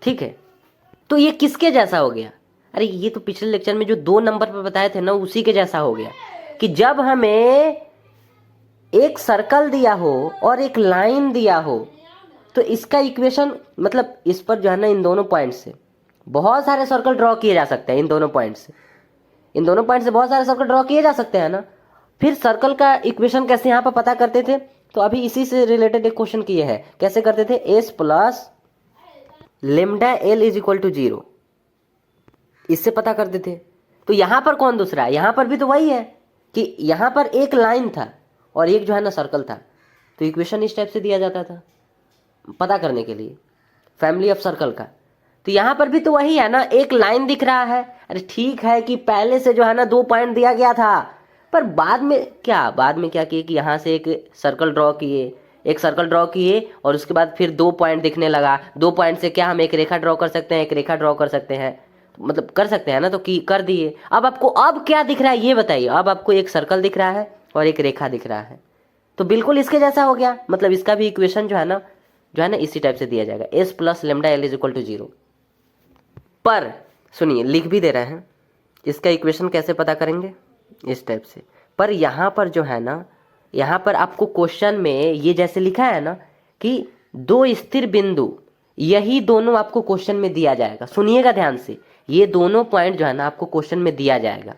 ठीक है। तो ये किसके जैसा हो गया? अरे ये तो पिछले लेक्चर में जो दो नंबर पर बताए थे ना उसी के जैसा हो गया, कि जब हमें एक सर्कल दिया हो और एक लाइन दिया हो तो इसका इक्वेशन, मतलब इस पर जो है ना इन दोनों पॉइंट से बहुत सारे सर्कल ड्रॉ किए जा सकते हैं। इन दोनों पॉइंट से, इन दोनों पॉइंट से बहुत सारे सर्कल ड्रॉ किए जा सकते हैं ना। फिर सर्कल का इक्वेशन कैसे यहाँ पर पता करते थे? तो अभी इसी से रिलेटेड एक क्वेश्चन किए हैं, कैसे करते थे? S plus lambda L is equal to 0, इससे पता करते थे। तो यहाँ पर कौन दूसरा है? यहाँ पर भी तो वही है कि यहाँ पर एक लाइन था और एक जो है ना सर्कल था, तो इक्वेशन इस टाइप से दिया जाता था पता करने के लिए फैमिली ऑफ सर्कल का। तो यहाँ पर भी तो वही है ना, एक लाइन दिख रहा है। अरे ठीक है कि पहले से जो है ना दो पॉइंट दिया गया था, पर बाद में क्या किए कि यहाँ से एक सर्कल ड्रॉ किए, और उसके बाद फिर दो पॉइंट दिखने लगा। दो पॉइंट से क्या हम एक रेखा ड्रॉ कर सकते हैं? एक रेखा ड्रॉ कर सकते हैं, मतलब कर सकते हैं ना, तो कर दिए। अब आपको अब क्या दिख रहा है ये बताइए? अब आपको एक सर्कल दिख रहा है और एक रेखा दिख रहा है, तो बिल्कुल इसके जैसा हो गया। मतलब इसका भी इक्वेशन जो है ना इसी टाइप से दिया जाएगा, S plus lambda L is equal to 0। पर सुनिए, लिख भी दे रहे हैं, इसका इक्वेशन कैसे पता करेंगे? इस टाइप से। पर यहाँ पर जो है ना, यहाँ पर आपको क्वेश्चन में ये जैसे लिखा है ना कि दो स्थिर बिंदु, यही दोनों आपको क्वेश्चन में दिया जाएगा। सुनिएगा ध्यान से, ये दोनों पॉइंट जो है ना आपको क्वेश्चन में दिया जाएगा,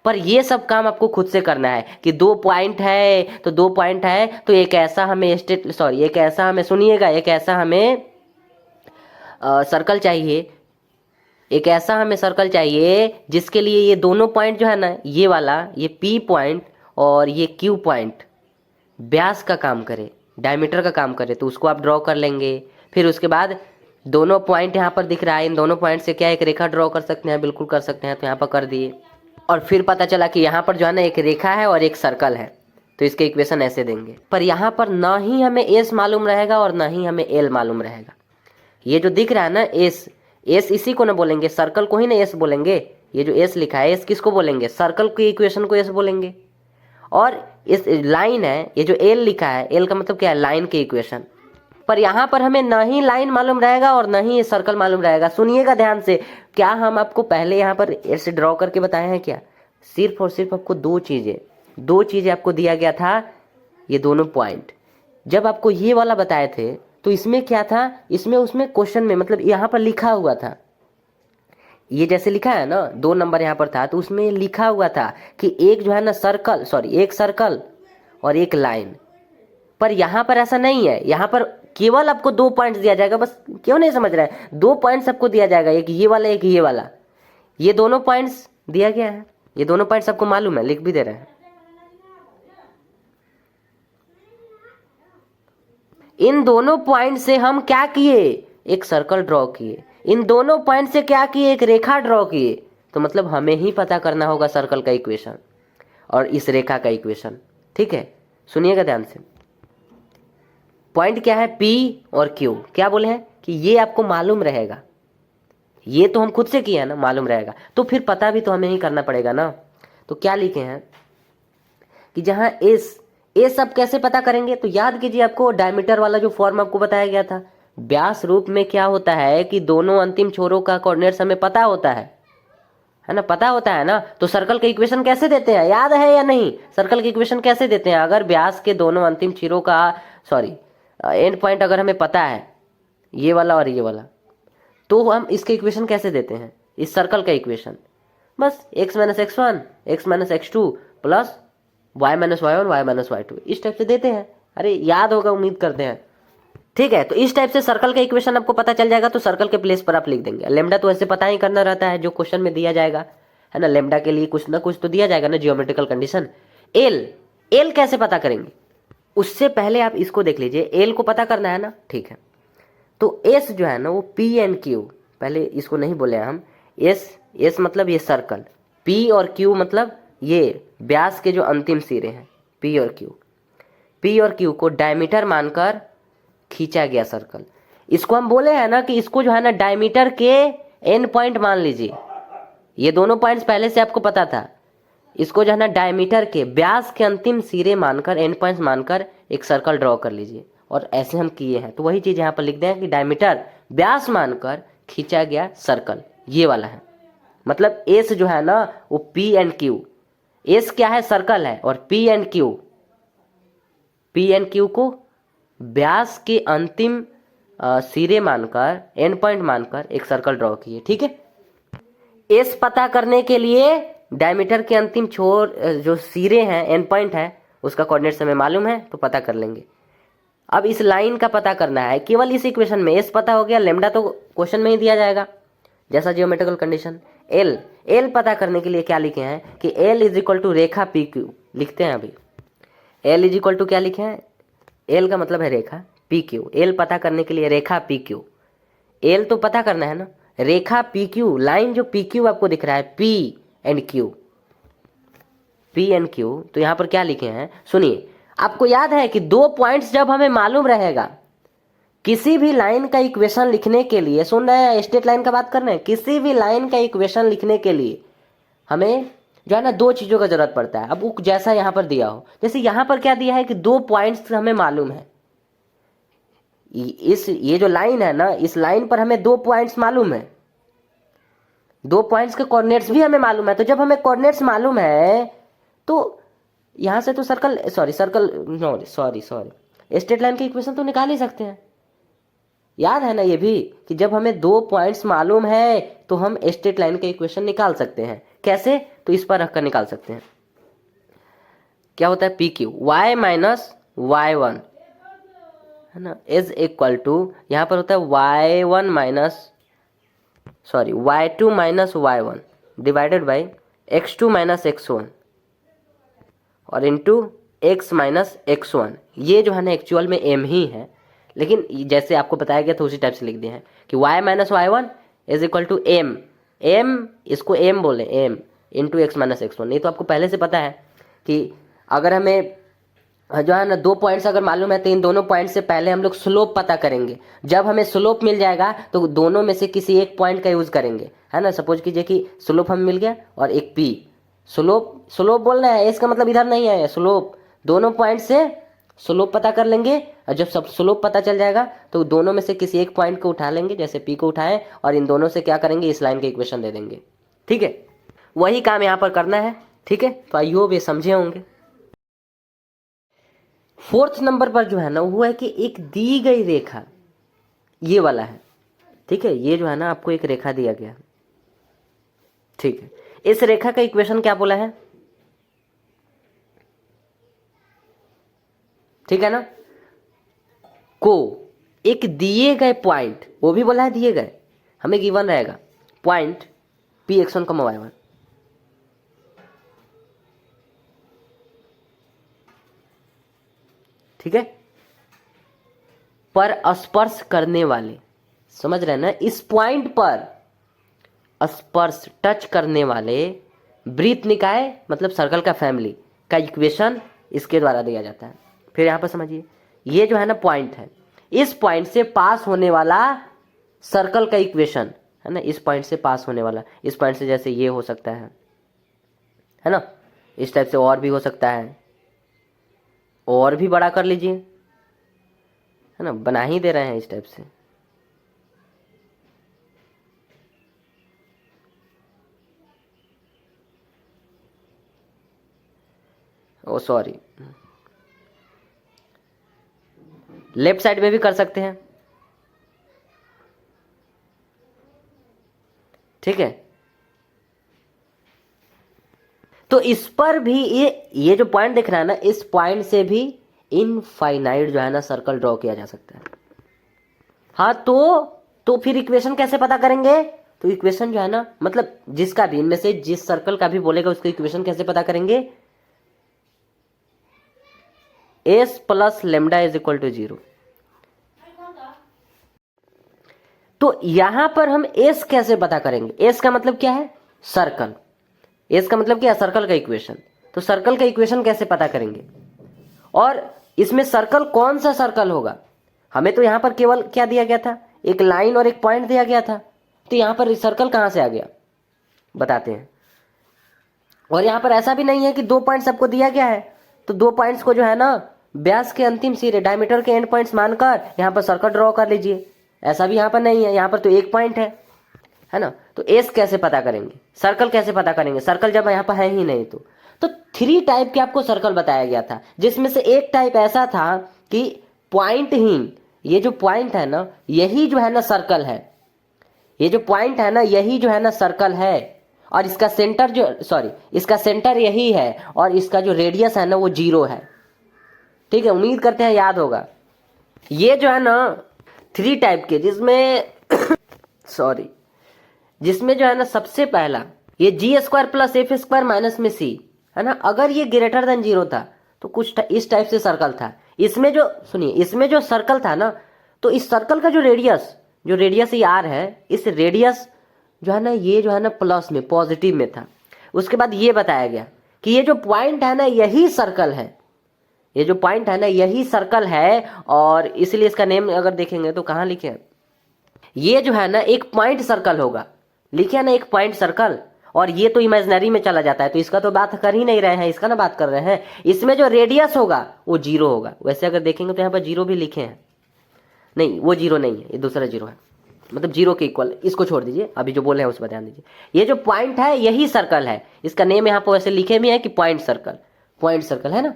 पर ये सब काम आपको खुद से करना है कि दो पॉइंट है तो एक ऐसा हमें सुनिएगा, एक ऐसा हमें सर्कल चाहिए, एक ऐसा हमें सर्कल चाहिए जिसके लिए ये दोनों पॉइंट जो है ना, ये वाला, ये P पॉइंट और ये क्यू पॉइंट व्यास का काम करे, डायमीटर का काम करे, तो उसको आप ड्रॉ कर लेंगे। फिर उसके बाद दोनों पॉइंट यहाँ पर दिख रहा है, इन दोनों पॉइंट से क्या एक रेखा ड्रॉ कर सकते हैं, बिल्कुल कर सकते हैं, तो यहाँ पर कर दिए। और फिर पता चला कि यहाँ पर जो है ना एक रेखा है और एक सर्कल है, तो इसके इक्वेशन ऐसे देंगे। पर यहाँ पर ना ही हमें एस मालूम रहेगा और ना ही हमें एल मालूम रहेगा। ये जो दिख रहा है ना एस, एस इसी को ना बोलेंगे, सर्कल को ही ना एस बोलेंगे। ये जो एस लिखा है एस किसको बोलेंगे, सर्कल की इक्वेशन को एस बोलेंगे। और इस लाइन है, ये जो एल लिखा है, एल का मतलब क्या है, लाइन की इक्वेशन। पर यहाँ पर हमें ना ही लाइन मालूम रहेगा और ना ही सर्कल मालूम रहेगा। सुनिएगा ध्यान से, क्या हम आपको पहले यहाँ पर ऐसे ड्रॉ करके बताए हैं क्या? सिर्फ और सिर्फ आपको दो चीज़ें आपको दिया गया था, ये दोनों पॉइंट। जब आपको ये वाला बताए थे तो इसमें क्या था, इसमें उसमें क्वेश्चन में मतलब यहाँ पर लिखा हुआ था, ये जैसे लिखा है ना 2 नंबर यहाँ पर था, तो उसमें लिखा हुआ था कि एक जो है ना सर्कल, एक सर्कल और एक लाइन। पर यहाँ पर ऐसा नहीं है, यहाँ पर केवल आपको 2 पॉइंट्स दिया जाएगा बस। क्यों नहीं समझ रहा है? 2 पॉइंट्स आपको दिया जाएगा, एक ये वाला एक ये वाला। ये दोनों पॉइंट्स दिया गया है, ये दोनों पॉइंट्स आपको मालूम है, लिख भी दे रहे हैं। इन दोनों पॉइंट से हम क्या किए, एक सर्कल ड्रॉ किए। इन दोनों पॉइंट से क्या किए, एक रेखा ड्रॉ किए। तो मतलब हमें ही पता करना होगा सर्कल का इक्वेशन और इस रेखा का इक्वेशन। ठीक है, सुनिएगा ध्यान से। पॉइंट क्या है, P और Q। क्या बोले हैं कि ये आपको मालूम रहेगा, ये तो हम खुद से किए हैं ना, मालूम रहेगा, तो फिर पता भी तो हमें ही करना पड़ेगा ना। तो क्या लिखे हैं कि जहां एस अब कैसे पता करेंगे, तो याद कीजिए, आपको डायमीटर वाला जो फॉर्म आपको बताया गया था, व्यास रूप में क्या होता है कि दोनों अंतिम छोरों का कोऑर्डिनेट्स हमें पता होता है ना, पता होता है ना। तो सर्कल के इक्वेशन कैसे देते हैं, याद है या नहीं? सर्कल के इक्वेशन कैसे देते हैं, अगर व्यास के दोनों अंतिम छोरों का एंड पॉइंट अगर हमें पता है, ये वाला और ये वाला, तो हम इसके इक्वेशन कैसे देते हैं, इस सर्कल का इक्वेशन बस x - x1 x - x2 plus y - y1 y - y2, इस टाइप से देते हैं। अरे याद होगा, उम्मीद करते हैं। ठीक है, तो इस टाइप से सर्कल का इक्वेशन आपको पता चल जाएगा, तो सर्कल के प्लेस पर आप लिख देंगे। लेमडा तो ऐसे पता ही करना रहता है, जो क्वेश्चन में दिया जाएगा, है ना। लेमडा के लिए कुछ ना कुछ तो दिया जाएगा ना, जियोमेट्रिकल कंडीशन। एल कैसे पता करेंगे, उससे पहले आप इसको देख लीजिए। एल को पता करना है ना, ठीक है। तो एस जो है ना वो पी एंड क्यू, पहले इसको नहीं बोले हम, एस मतलब ये सर्कल, पी और क्यू मतलब ये व्यास के जो अंतिम सिरे हैं, पी और क्यू को डायमीटर मानकर खींचा गया सर्कल। इसको हम बोले हैं ना कि इसको जो है ना डायमीटर के एंड पॉइंट मान लीजिए। ये दोनों पॉइंट्स पहले से आपको पता था। इसको जो है ना डायमीटर के व्यास के अंतिम सिरे मानकर, एंड पॉइंट्स मानकर एक सर्कल ड्रॉ कर लीजिए, और ऐसे हम किए हैं। तो वही चीज यहाँ पर लिख दें कि डायमीटर व्यास मानकर खींचा गया सर्कल ये वाला है। मतलब एस जो है ना वो पी एंड क्यू, एस क्या है, सर्कल है, और पी एंड क्यू को व्यास के अंतिम सिरे मानकर, एंड पॉइंट मानकर एक सर्कल ड्रॉ किए। ठीक है, एस पता करने के लिए डायमीटर के अंतिम छोर जो सिरे हैं, एंड पॉइंट है, उसका कोऑर्डिनेट्स हमें मालूम है, तो पता कर लेंगे। अब इस लाइन का पता करना है, केवल इस इक्वेशन में एस पता हो गया, लेमडा तो क्वेश्चन में ही दिया जाएगा जैसा जियोमेट्रिकल कंडीशन। एल पता करने के लिए क्या लिखे हैं कि एल इज इक्वल टू रेखा पी क्यू, लिखते हैं अभी। एल इज इक्वल टू क्या लिखे हैं, एल का मतलब है रेखा, पी क्यू, एल पता करने के लिए रेखा पी क्यू। एल तो पता करना है ना, रेखा पी क्यू, लाइन जो पी क्यू आपको दिख रहा है, पी एंड क्यू, तो यहां पर क्या लिखे हैं सुनिए। आपको याद है कि 2 पॉइंट्स जब हमें मालूम रहेगा, किसी भी लाइन का इक्वेशन लिखने के लिए, सुन रहे हैं, स्ट्रेट लाइन का बात कर रहे हैं, किसी भी लाइन का इक्वेशन लिखने के लिए हमें जो है ना 2 चीजों का जरूरत पड़ता है। अब जैसा यहां पर दिया हो, जैसे यहां पर क्या दिया है कि 2 पॉइंट्स हमें मालूम है, ये जो लाइन है ना, इस लाइन पर हमें 2 पॉइंट्स मालूम है, 2 पॉइंट्स के कोऑर्डिनेट्स भी हमें मालूम है। तो जब हमें कोऑर्डिनेट्स मालूम है तो यहां से तो स्ट्रेट लाइन की इक्वेशन तो निकाल ही सकते हैं। याद है ना ये भी कि जब हमें 2 पॉइंट्स मालूम है तो हम स्ट्रेट लाइन का इक्वेशन निकाल सकते हैं। कैसे, तो इस पर रखकर निकाल सकते हैं। क्या होता है, P Q Y minus Y one, है ना, इज इक्वल टू, यहां पर होता है y1 y2 minus y1 divided by x2 minus x1, और इंटू एक्स माइनस x1। ये जो है ना एक्चुअल में m ही है, लेकिन जैसे आपको बताया गया था उसी टाइप से लिख दिए हैं कि y minus y1 is equal to m। m इसको m बोले, m into x minus x1। नहीं तो आपको पहले से पता है कि अगर हमें जो है ना दो पॉइंट्स अगर मालूम है तो इन दोनों पॉइंट से पहले हम लोग स्लोप पता करेंगे। जब हमें स्लोप मिल जाएगा तो दोनों में से किसी एक पॉइंट का यूज करेंगे, है ना। सपोज कीजिए कि स्लोप हमें मिल गया और एक p, स्लोप स्लोप बोलना है, इसका मतलब इधर नहीं है स्लोप। दोनों पॉइंट से स्लोप पता कर लेंगे और जब सब स्लोप पता चल जाएगा तो दोनों में से किसी एक पॉइंट को उठा लेंगे, जैसे p को उठाएं, और इन दोनों से क्या करेंगे, इस लाइन के इक्वेशन दे देंगे। ठीक है, वही काम यहाँ पर करना है। ठीक है, तो आई होप ये समझे होंगे। फोर्थ नंबर पर जो है ना वो है कि एक दी गई रेखा ये वाला है। ठीक है, ये जो है ना आपको एक रेखा दिया गया। ठीक है, इस रेखा का इक्वेशन क्या बोला है, ठीक है ना, को एक दिए गए पॉइंट, वो भी बोला है दिए गए, हमें गिवन रहेगा पॉइंट px1, y1, ठीक है, पर स्पर्श करने वाले, समझ रहे हैं ना, इस पॉइंट पर स्पर्श टच करने वाले वृत्त निकाय मतलब सर्कल का फैमिली का इक्वेशन इसके द्वारा दिया जाता है। फिर यहां पर समझिए, ये जो है ना पॉइंट है, इस पॉइंट से पास होने वाला सर्कल का इक्वेशन है ना, इस पॉइंट से पास होने वाला, इस पॉइंट से जैसे ये हो सकता है ना, इस टाइप से और भी हो सकता है, और भी बड़ा कर लीजिए, है ना, बना ही दे रहे हैं इस टाइप से। ओ सॉरी, लेफ्ट साइड में भी कर सकते हैं। ठीक है, तो इस पर भी ये जो पॉइंट दिख रहा है ना, इस पॉइंट से भी इनफाइनाइट जो है ना सर्कल ड्रॉ किया जा सकता है। हाँ, तो फिर इक्वेशन कैसे पता करेंगे, तो इक्वेशन जो है ना, मतलब जिसका भी इनमें से जिस सर्कल का भी बोलेगा उसका इक्वेशन कैसे पता करेंगे, S plus lambda is equal to 0। तो यहां पर हम एस कैसे पता करेंगे, एस का मतलब क्या है, सर्कल, एस का मतलब क्या है, सर्कल का इक्वेशन। तो सर्कल का इक्वेशन कैसे पता करेंगे, और इसमें सर्कल कौन सा सर्कल होगा, हमें तो यहां पर केवल क्या दिया गया था, एक लाइन और एक पॉइंट दिया गया था, तो यहां पर सर्कल कहां से आ गया बताते हैं। और यहां पर ऐसा भी नहीं है कि दो पॉइंट सबको दिया गया है तो दो पॉइंट्स को जो है ना व्यास के अंतिम सिरे डायमीटर के एंड पॉइंट्स मानकर यहां पर सर्कल ड्रॉ कर लीजिए, ऐसा भी यहां पर नहीं है। यहां पर तो एक पॉइंट है ना, तो एस कैसे पता करेंगे, सर्कल कैसे पता करेंगे, सर्कल जब यहां पर है ही नहीं। तो 3 टाइप के आपको सर्कल बताया गया था, जिसमें से एक टाइप ऐसा था कि पॉइंटहीन, ये जो पॉइंट है ना यही जो है ना सर्कल है, ये जो पॉइंट है ना यही जो है ना सर्कल है, और इसका सेंटर इसका सेंटर यही है, और इसका जो रेडियस है ना वो 0 है। ठीक है, उम्मीद करते हैं याद होगा। ये जो है ना 3 टाइप के, जिसमें जो है ना सबसे पहला ये g² प्लस f² माइनस में c है ना, अगर ये ग्रेटर देन 0 था तो कुछ इस टाइप से सर्कल था। इसमें जो सुनिए, इसमें जो सर्कल था ना, तो इस सर्कल का जो रेडियस ये r है, इस रेडियस जो है ना ये जो है ना प्लस में पॉजिटिव में था। उसके बाद ये बताया गया कि ये जो पॉइंट है ना यही सर्कल है, ये जो पॉइंट है ना यही सर्कल है, और इसलिए इसका नेम अगर देखेंगे तो कहाँ लिखे हैं, ये जो है ना एक पॉइंट सर्कल होगा, लिखे है ना एक पॉइंट सर्कल, और ये तो इमेजिनरी में चला जाता है तो इसका तो बात कर ही नहीं रहे हैं, इसका ना बात कर रहे हैं। इसमें जो रेडियस होगा वो 0 होगा। वैसे अगर देखेंगे तो यहाँ पर 0 भी लिखे हैं, नहीं वो 0 नहीं है, ये दूसरा 0 है, मतलब 0 के इक्वल, इसको छोड़ दीजिए, अभी जो बोले हैं उस पर ध्यान दीजिए। ये जो पॉइंट है यही सर्कल है, इसका नेम यहाँ पर वैसे लिखे भी है कि पॉइंट सर्कल है ना,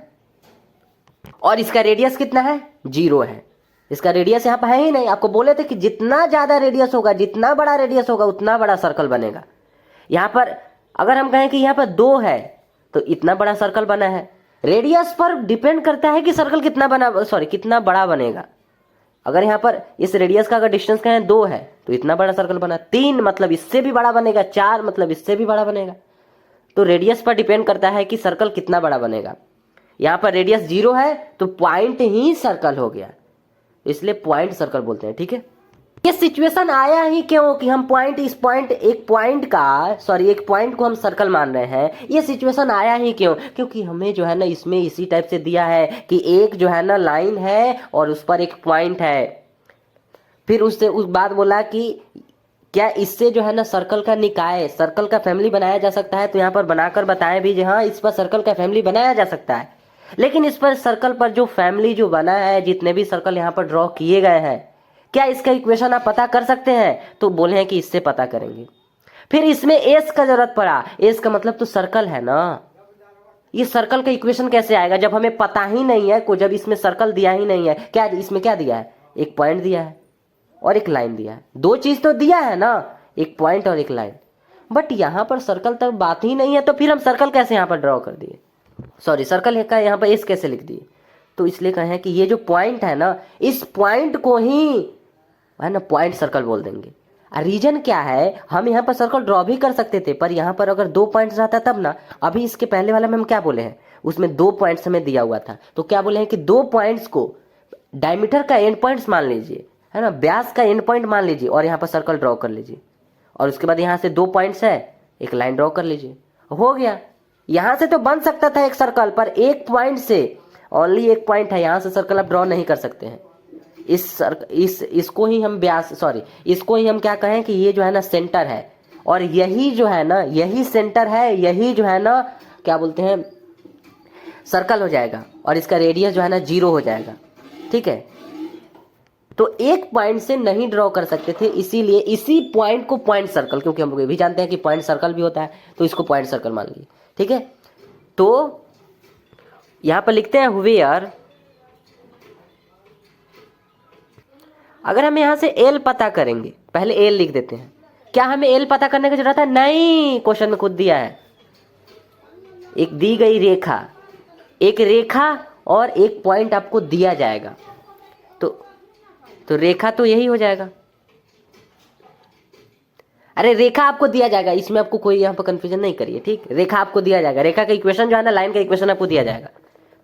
और इसका रेडियस कितना है, 0 है। इसका रेडियस यहाँ पर है ही नहीं। आपको बोले थे कि जितना ज्यादा रेडियस होगा, जितना बड़ा रेडियस होगा उतना बड़ा सर्कल बनेगा। यहाँ पर अगर हम कहें कि यहाँ पर 2 है तो इतना बड़ा सर्कल बना है, रेडियस पर डिपेंड करता है कि सर्कल कितना बड़ा बनेगा। अगर यहाँ पर इस रेडियस का अगर डिस्टेंस कहें 2 है तो इतना बड़ा सर्कल बना, 3 मतलब इससे भी बड़ा बनेगा, 4 मतलब इससे भी बड़ा बनेगा। तो रेडियस पर डिपेंड करता है कि सर्कल कितना बड़ा बनेगा। यहाँ पर रेडियस 0 है तो पॉइंट ही सर्कल हो गया, इसलिए पॉइंट सर्कल बोलते हैं। ठीक है, ये सिचुएशन आया ही क्यों कि हम पॉइंट एक पॉइंट को हम सर्कल मान रहे हैं। ये सिचुएशन आया ही क्यों, क्योंकि हमें जो है ना इसमें इसी टाइप से दिया है कि एक जो है ना लाइन है और उस पर एक पॉइंट है। फिर उससे उस बात बोला कि क्या इससे जो है ना सर्कल का निकाय, सर्कल का फैमिली बनाया जा सकता है, तो यहाँ पर बनाकर बताएं भी जी हाँ इस पर सर्कल का फैमिली बनाया जा सकता है। लेकिन इस पर सर्कल पर जो फैमिली जो बना है, जितने भी सर्कल यहाँ पर ड्रॉ किए गए हैं, क्या इसका इक्वेशन आप पता कर सकते हैं, तो बोले हैं कि इससे पता करेंगे। फिर इसमें एस का जरूरत पड़ा, एस का मतलब तो सर्कल है ना, ये सर्कल का इक्वेशन कैसे आएगा जब हमें पता ही नहीं है को, जब इसमें सर्कल दिया ही नहीं है। क्या इसमें क्या दिया है, एक पॉइंट दिया है और एक लाइन दिया है, दो चीज तो दिया है ना, एक पॉइंट और एक लाइन। बट यहां पर सर्कल तक बात ही नहीं है, तो फिर हम सर्कल कैसे यहां पर ड्रॉ कर दिए, सॉरी सर्कल का यहां पर एस कैसे लिख दिए। तो इसलिए कहें कि ये जो पॉइंट है ना, इस पॉइंट को ही है ना पॉइंट सर्कल बोल देंगे। रीजन क्या है, हम यहाँ पर सर्कल ड्रॉ भी कर सकते थे, पर यहाँ पर अगर 2 पॉइंट्स रहता तब ना। अभी इसके पहले वाला में हम क्या बोले हैं, उसमें 2 पॉइंट्स हमें दिया हुआ था, तो क्या बोले हैं कि 2 पॉइंट्स को डायमीटर का एंड पॉइंट्स मान लीजिए, है ना, व्यास का एंड पॉइंट मान लीजिए और यहाँ पर सर्कल ड्रॉ कर लीजिए। और उसके बाद यहाँ से 2 पॉइंट्स है, एक लाइन ड्रॉ कर लीजिए, हो गया। यहाँ से तो बन सकता था एक सर्कल, पर एक पॉइंट से, ओनली एक पॉइंट है, यहाँ से सर्कल आप ड्रॉ नहीं कर सकते हैं। इसको ही हम व्यास, सॉरी इसको ही हम क्या कहें कि ये जो है ना सेंटर है, और यही जो है ना यही सेंटर है, यही जो है ना क्या बोलते हैं सर्कल हो जाएगा, और इसका रेडियस जो है ना 0 हो जाएगा। ठीक है, तो एक पॉइंट से नहीं ड्रॉ कर सकते थे, इसीलिए इसी पॉइंट को पॉइंट सर्कल, क्योंकि हम लोग ये भी जानते हैं कि पॉइंट सर्कल भी होता है, तो इसको पॉइंट सर्कल मान लीजिए। ठीक है, तो यहां पर लिखते हैं वेयर, अगर हम यहां से एल पता करेंगे, पहले एल लिख देते हैं। क्या हमें एल पता करने की जरूरत है, नहीं, क्वेश्चन में खुद दिया है, एक दी गई रेखा, एक रेखा और एक पॉइंट आपको दिया जाएगा, तो रेखा तो यही हो जाएगा। अरे रेखा आपको दिया जाएगा, इसमें आपको कोई यहाँ पर कंफ्यूजन नहीं करिए। ठीक, रेखा आपको दिया जाएगा, रेखा का इक्वेशन जो है ना, लाइन का इक्वेशन आपको दिया जाएगा।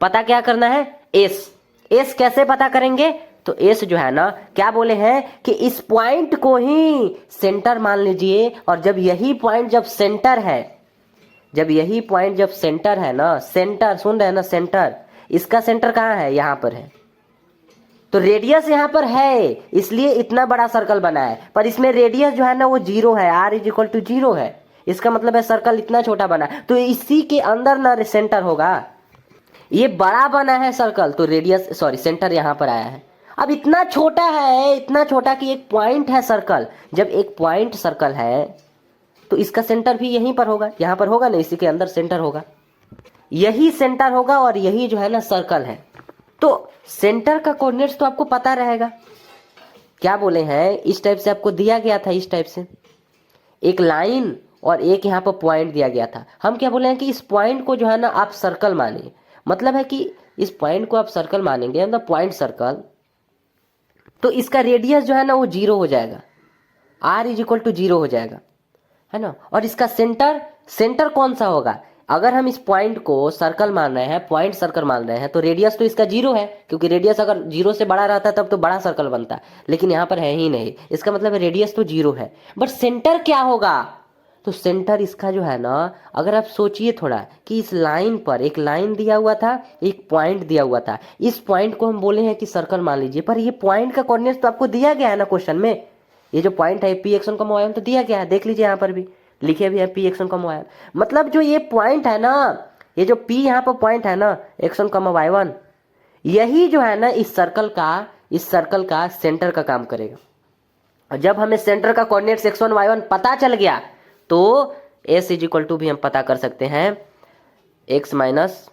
पता क्या करना है, एस। एस कैसे पता करेंगे, तो एस जो है ना क्या बोले हैं कि इस पॉइंट को ही सेंटर मान लीजिए, और जब यही पॉइंट जब सेंटर है, जब यही पॉइंट जब सेंटर है ना, सेंटर सुन रहे हैं ना, सेंटर, इसका सेंटर कहाँ है, यहां पर है, तो रेडियस यहां पर है, इसलिए इतना बड़ा सर्कल बना है, पर इसमें रेडियस जो है ना वो 0 है, r = 0 है, इसका मतलब है सर्कल इतना छोटा बना, तो इसी के अंदर ना सेंटर होगा। ये बड़ा बना है सर्कल, तो रेडियस, सॉरी सेंटर यहां पर आया है। अब इतना छोटा है, इतना छोटा कि एक पॉइंट है सर्कल, जब एक पॉइंट सर्कल है तो इसका सेंटर भी यहीं पर होगा, यहां पर होगा ना, इसी के अंदर सेंटर होगा, यही सेंटर होगा, और यही जो है ना सर्कल है। तो सेंटर का कोऑर्डिनेट्स तो आपको पता रहेगा, क्या बोले हैं, इस टाइप से आपको दिया गया था, इस टाइप से एक लाइन और एक यहाँ पर पॉइंट दिया गया था। हम क्या बोले हैं कि इस पॉइंट को जो है ना आप सर्कल मानिए, मतलब है कि इस पॉइंट को आप सर्कल मानेंगे, मतलब पॉइंट सर्कल, तो इसका रेडियस जो है ना वो 0 हो जाएगा, r = 0 हो जाएगा, है ना। और इसका सेंटर, सेंटर कौन सा होगा, अगर हम इस पॉइंट को सर्कल मान रहे हैं, पॉइंट सर्कल मान रहे हैं, तो रेडियस तो इसका 0 है, क्योंकि रेडियस अगर 0 से बड़ा रहता तब तो बड़ा सर्कल बनता, लेकिन यहाँ पर है ही नहीं, इसका मतलब है रेडियस तो 0 है। बट सेंटर क्या होगा, तो सेंटर इसका जो है ना, अगर आप सोचिए थोड़ा कि इस लाइन पर एक लाइन दिया हुआ था, एक पॉइंट दिया हुआ था, इस पॉइंट को हम बोले हैं कि सर्कल मान लीजिए, पर ये पॉइंट का कोऑर्डिनेट्स तो आपको दिया गया है ना क्वेश्चन में, ये जो पॉइंट है P(x1, y1) तो दिया गया है, देख लीजिए यहाँ पर भी लिखे भी है P(x1, y1), मतलब जो ये पॉइंट है ना, ये जो P यहाँ पर पॉइंट है ना x1, y1, यही जो है ना इस सर्कल का सेंटर का काम करेगा। और जब हमें सेंटर का कोऑर्डिनेट्स x1, y1 पता चल गया, तो s = भी हम पता कर सकते हैं x माइनस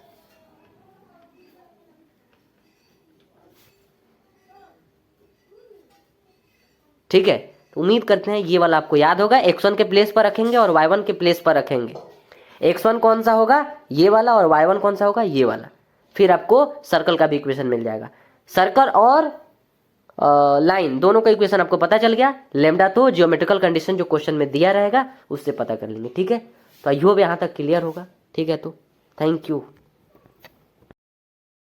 ठीक है। तो उम्मीद करते हैं ये वाला आपको याद होगा, x1 के प्लेस पर रखेंगे और y1 के प्लेस पर रखेंगे। x1 कौन सा होगा, ये वाला, और y1 कौन सा होगा, ये वाला, फिर आपको सर्कल का भी इक्वेशन मिल जाएगा। सर्कल और लाइन दोनों का इक्वेशन आपको पता चल गया। लेमडा तो जियोमेट्रिकल कंडीशन जो क्वेश्चन में दिया रहेगा उससे पता कर लेंगे। ठीक है, तो आई होप यहाँ तक क्लियर होगा। ठीक है, तो थैंक यू।